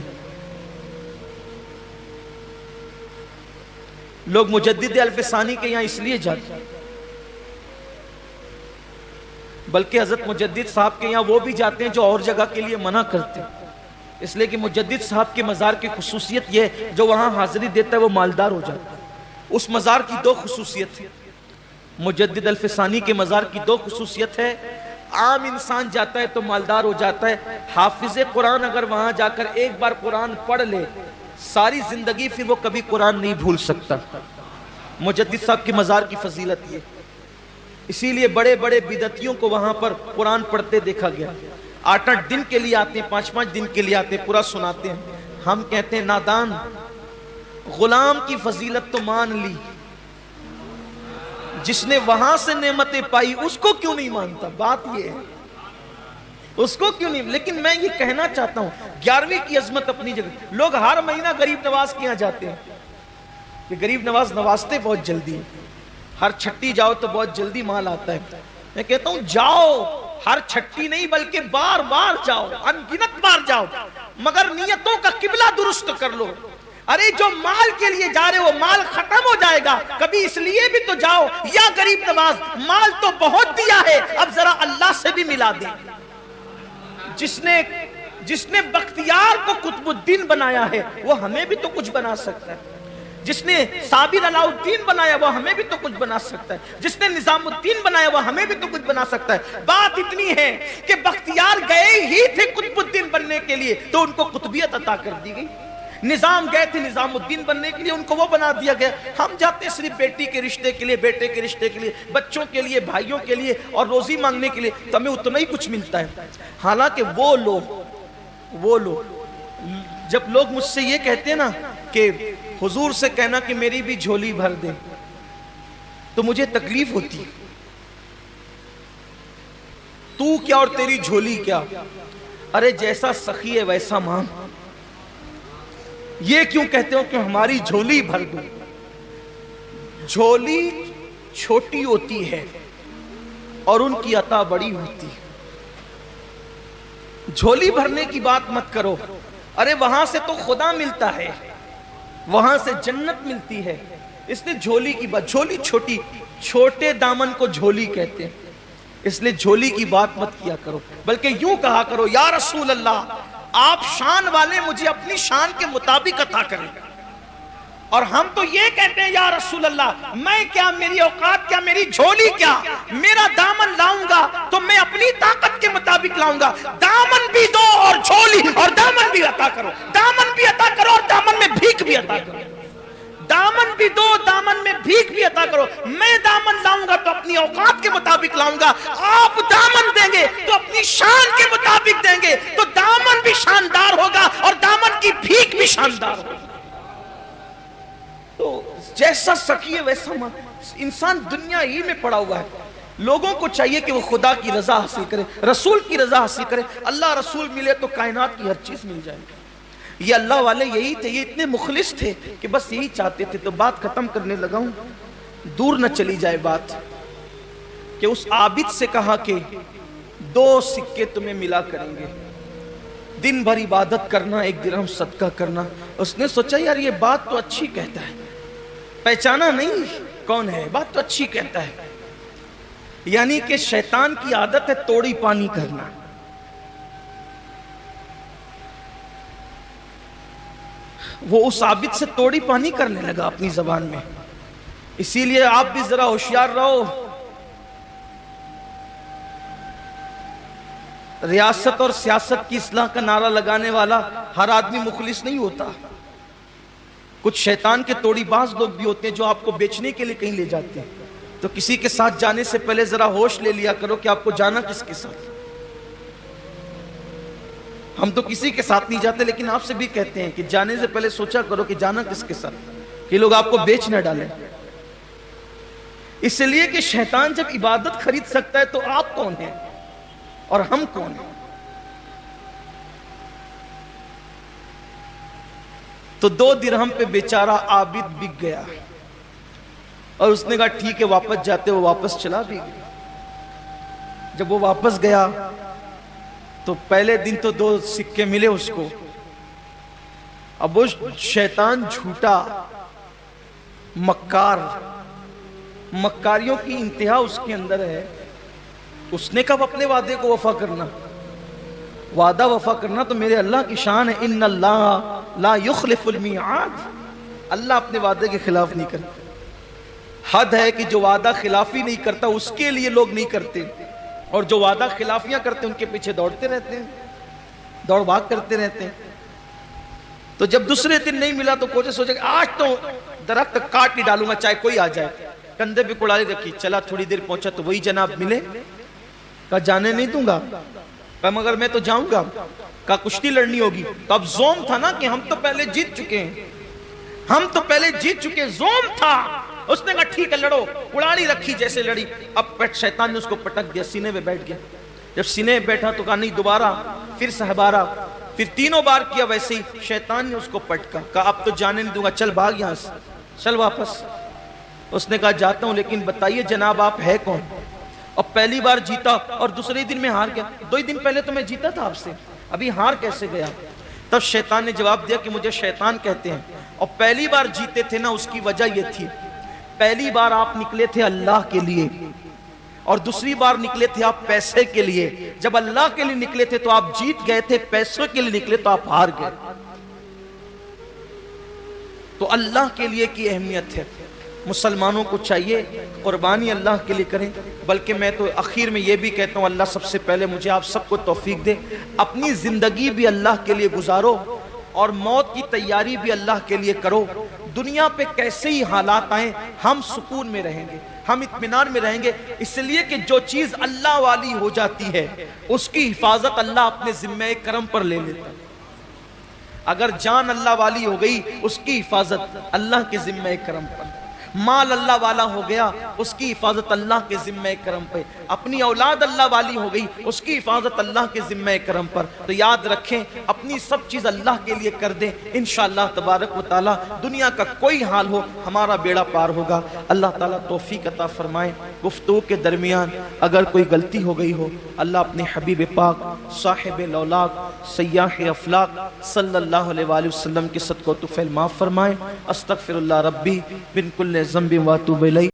لوگ مجدد الف ثانی کے یہاں اس لیے جاتے ہیں، بلکہ حضرت مجدد صاحب کے یہاں وہ بھی جاتے ہیں جو اور جگہ کے لیے منع کرتے ہیں، اس لیے کہ مجدد صاحب کے مزار کی خصوصیت یہ ہے جو وہاں حاضری دیتا ہے وہ مالدار ہو جاتا ہے۔ اس مزار کی دو خصوصیت ہے، مجدد الف ثانی کے مزار کی دو خصوصیت ہے۔ عام انسان جاتا ہے تو مالدار ہو جاتا ہے، حافظ قرآن اگر وہاں جا کر ایک بار قرآن پڑھ لے ساری زندگی پھر وہ کبھی قرآن نہیں بھول سکتا۔ مجدد صاحب کی مزار کی فضیلت یہ، اسی لیے بڑے بڑے بدعتیوں کو وہاں پر قرآن پڑھتے دیکھا گیا، 8-8 دن کے لیے آتے ہیں، 5-5 دن کے لیے آتے ہیں، پورا سناتے ہیں۔ ہم کہتے ہیں نادان، غلام کی فضیلت تو مان لی، جس نے وہاں سے نعمتیں پائی اس کو کیوں نہیں مانتا؟ بات یہ ہے، اس کو کیوں نہیں؟ لیکن میں یہ کہنا چاہتا ہوں 11ویں کی عظمت اپنی جگہ۔ لوگ ہر مہینہ غریب نواز کے یہاں جاتے ہیں کہ غریب نواز نوازتے بہت جلدی ہیں، ہر چھٹی جاؤ تو بہت جلدی مال آتا ہے۔ میں کہتا ہوں جاؤ، ہر چھٹی نہیں بلکہ بار بار جاؤ، انگنت بار جاؤ، مگر نیتوں کا قبلہ درست کر لو۔ ارے جو مال کے لیے جا رہے وہ مال ختم ہو جائے گا، کبھی اس لیے بھی تو جاؤ یا غریب نواز مال تو بہت دیا ہے، اب ذرا اللہ سے بھی ملا دے۔ جس نے بختیار کو قطب الدین بنایا ہے وہ ہمیں بھی تو کچھ بنا سکتا ہے، جس نے صابر علاء الدین بنایا وہ ہمیں بھی تو کچھ بنا سکتا ہے، جس نے نظام الدین بنایا وہ ہمیں بھی تو کچھ بنا سکتا ہے۔ بات اتنی ہے کہ بختیار گئے ہی تھے قطب الدین بننے کے لیے تو ان کو قطبیت عطا کر دی گئی، نظام گئے تھے نظام الدین بننے کے لیے ان کو وہ بنا دیا گیا۔ ہم جاتے ہیں صرف بیٹی کے رشتے کے لیے، بیٹے کے رشتے کے لیے، بچوں کے لیے، بھائیوں کے لیے اور روزی مانگنے کے لیے، تو ہمیں اتنا ہی کچھ ملتا ہے۔ حالانکہ وہ لوگ جب لوگ مجھ سے یہ کہتے ہیں نا کہ حضور سے کہنا کہ میری بھی جھولی بھر دیں، تو مجھے تکلیف ہوتی، تو کیا اور تیری جھولی کیا؟ ارے جیسا سخی ہے ویسا مانگ۔ یہ کیوں کہتے ہو کہ ہماری جھولی بھر دو؟ جھولی چھوٹی ہوتی ہے اور ان کی عطا بڑی ہوتی ہے۔ جھولی بھرنے کی بات مت کرو، ارے وہاں سے تو خدا ملتا ہے، وہاں سے جنت ملتی ہے، اس لیے جھولی کی بات، جھولی چھوٹی، چھوٹے دامن کو جھولی کہتے ہیں، اس لیے جھولی کی بات مت کیا کرو، بلکہ یوں کہا کرو یا رسول اللہ آپ شان والے مجھے اپنی شان کے مطابق عطا کریں۔ اور ہم تو یہ کہتے ہیں یا رسول اللہ میں کیا، میری اوقات کیا، میری جھولی کیا، میرا دامن لاؤں گا تو میں اپنی طاقت کے مطابق لاؤں گا، دامن بھی دو اور جھولی اور دامن بھی عطا کرو، دامن بھی عطا کرو اور دامن میں بھیک بھی عطا کرو، دامن بھی دو دامن میں بھیک بھی عطا کرو۔ میں دامن لاؤں گا تو اپنی اوقات کے مطابق لاؤں گا، آپ دامن دیں گے تو اپنی شان کے مطابق دیں گے، تو دامن بھی شاندار ہوگا اور دامن کی بھیک بھی شاندار ہوگا۔ تو جیسا سکیے ویسا انسان دنیا ہی میں پڑا ہوا ہے۔ لوگوں کو چاہیے کہ وہ خدا کی رضا حاصل کرے، رسول کی رضا حاصل کرے، اللہ رسول ملے تو کائنات کی ہر چیز مل جائے گی۔ یہ اللہ والے یہی تھے، یہ اتنے مخلص تھے کہ بس یہی چاہتے تھے۔ تو بات ختم کرنے لگا ہوں دور نہ چلی جائے بات کہ اس عابد سے کہا کہ 2 سکے تمہیں ملا کریں گے، دن بھر عبادت کرنا، 1 درہم صدقہ کرنا۔ اس نے سوچا یار یہ بات تو اچھی کہتا ہے، پہچانا نہیں کون ہے، بات تو اچھی کہتا ہے۔ یعنی کہ شیطان کی عادت ہے توڑی پانی کرنا۔ وہ اس عابد سے توڑی پانی کرنے لگا اپنی زبان میں۔ اسی لیے آپ بھی ذرا ہوشیار رہو، ریاست اور سیاست کی اصلاح کا نعرہ لگانے والا ہر آدمی مخلص نہیں ہوتا۔ کچھ شیطان کے توڑی باز لوگ بھی ہوتے ہیں جو آپ کو بیچنے کے لیے کہیں لے جاتے ہیں۔ تو کسی کے ساتھ جانے سے پہلے ذرا ہوش لے لیا کرو کہ آپ کو جانا کس کے ساتھ۔ ہم تو کسی کے ساتھ نہیں جاتے، لیکن آپ سے بھی کہتے ہیں کہ جانے سے پہلے سوچا کرو کہ جانا کس کے ساتھ، کہ لوگ آپ کو بیچ نہ ڈالیں۔ اس لیے کہ شیطان جب عبادت خرید سکتا ہے تو آپ کون ہیں اور ہم کون ہیں؟ تو 2 درہم پہ بیچارہ عابد بک گیا، اور اس نے کہا ٹھیک ہے واپس جاتے، وہ واپس چلا بھی گیا۔ جب وہ واپس گیا تو پہلے دن تو 2 سکے ملے اس کو۔ اب وہ شیطان جھوٹا مکار، مکاریوں کی انتہا اس کے اندر ہے۔ اس نے کب اپنے وعدے کو وفا کرنا؟ وعدہ وفا کرنا تو میرے اللہ کی شان ہے، ان اللہ لا یخلف المیعاد۔ اللہ اپنے وعدے کے خلاف نہیں کرتا۔ حد ہے کہ جو وعدہ خلافی نہیں کرتا اس کے لیے لوگ نہیں کرتے، اور جو وعدہ خلافیاں کرتے ہیں ان کے پیچھے دوڑتے رہتے ہیں، دوڑ بھاگ کرتے رہتے ہیں۔ تو جب دوسرے دن نہیں ملا تو کوچے سوچے کہ آج تو درخت کاٹ نہیں ڈالوں گا چاہے کوئی آ جائے۔ کندھے پہ کڑالی رکھی، چلا تھوڑی دیر پہنچا تو وہی جناب ملے۔ کہا جانے نہیں دوں گا، کہا مگر میں تو جاؤں گا۔ کہا کشتی لڑنی ہوگی۔ تو اب زوم تھا نا کہ ہم تو پہلے جیت چکے ہیں، ہم تو پہلے جیت چکے، زوم تھا۔ اس نے کہا ٹھیک ہے لڑو، کڑالی رکھی جیسے لڑی۔ اب شیطان نے اس کو پٹک دیا، سینے میں بیٹھ گیا۔ جب سینے میں بیٹھا تو کہا نہیں دوبارہ، پھر سہبارہ، پھر 3 بار کیا ویسے ہی۔ شیطان نے اس کو پٹکا، کہا اب تو جانے نہیں دوں گا، چل بھاگ یہاں سے، چل واپس۔ اس نے کہا جاتا ہوں، لیکن بتائیے جناب آپ ہے کون؟ اور پہلی بار جیتا اور دوسرے دن میں ہار گیا۔ 2 دن پہلے تو میں جیتا تھا آپ سے، ابھی ہار کیسے گیا؟ تب شیطان نے جواب دیا کہ مجھے شیطان کہتے ہیں، اور پہلی بار جیتے تھے نا اس کی وجہ یہ تھی، پہلی بار آپ نکلے تھے اللہ کے لیے، اور دوسری بار نکلے تھے آپ پیسے کے لیے۔ جب اللہ کے لیے نکلے تھے تو آپ جیت گئے تھے، پیسوں کے لیے نکلے تو آپ ہار گئے۔ تو اللہ کے لیے کی اہمیت ہے۔ مسلمانوں کو چاہیے قربانی اللہ کے لیے کریں۔ بلکہ میں تو اخیر میں یہ بھی کہتا ہوں اللہ سب سے پہلے مجھے آپ سب کو توفیق دے، اپنی زندگی بھی اللہ کے لیے گزارو اور موت کی تیاری بھی اللہ کے لیے کرو۔ دنیا پہ کیسے ہی حالات آئیں ہم سکون میں رہیں گے، ہم اطمینان میں رہیں گے، اس لیے کہ جو چیز اللہ والی ہو جاتی ہے اس کی حفاظت اللہ اپنے ذمہ کرم پر لے لیتا ہے۔ اگر جان اللہ والی ہو گئی اس کی حفاظت اللہ کے ذمہ کرم پر، مال اللہ والا ہو گیا اس کی حفاظت اللہ کے ذمہ کرم پہ، اپنی اولاد اللہ والی ہو گئی اس کی حفاظت اللہ کے ذمہ کرم پر۔ تو یاد رکھیں اپنی سب چیز اللہ کے لیے کر دیں، انشاءاللہ تبارک و تعالی دنیا کا کوئی حال ہو ہمارا بیڑا پار ہوگا۔ اللہ تعالیٰ توفیق عطا فرمائے۔ گفتگو کے درمیان اگر کوئی غلطی ہو گئی ہو اللہ اپنے حبیب پاک صاحب لولاک سیاح افلاق صلی اللہ علیہ وآلہ وسلم کے صدقہ و طفیل معاف فرمائے۔ استغفر اللہ ربی من کل ذنب واتوب الیہ۔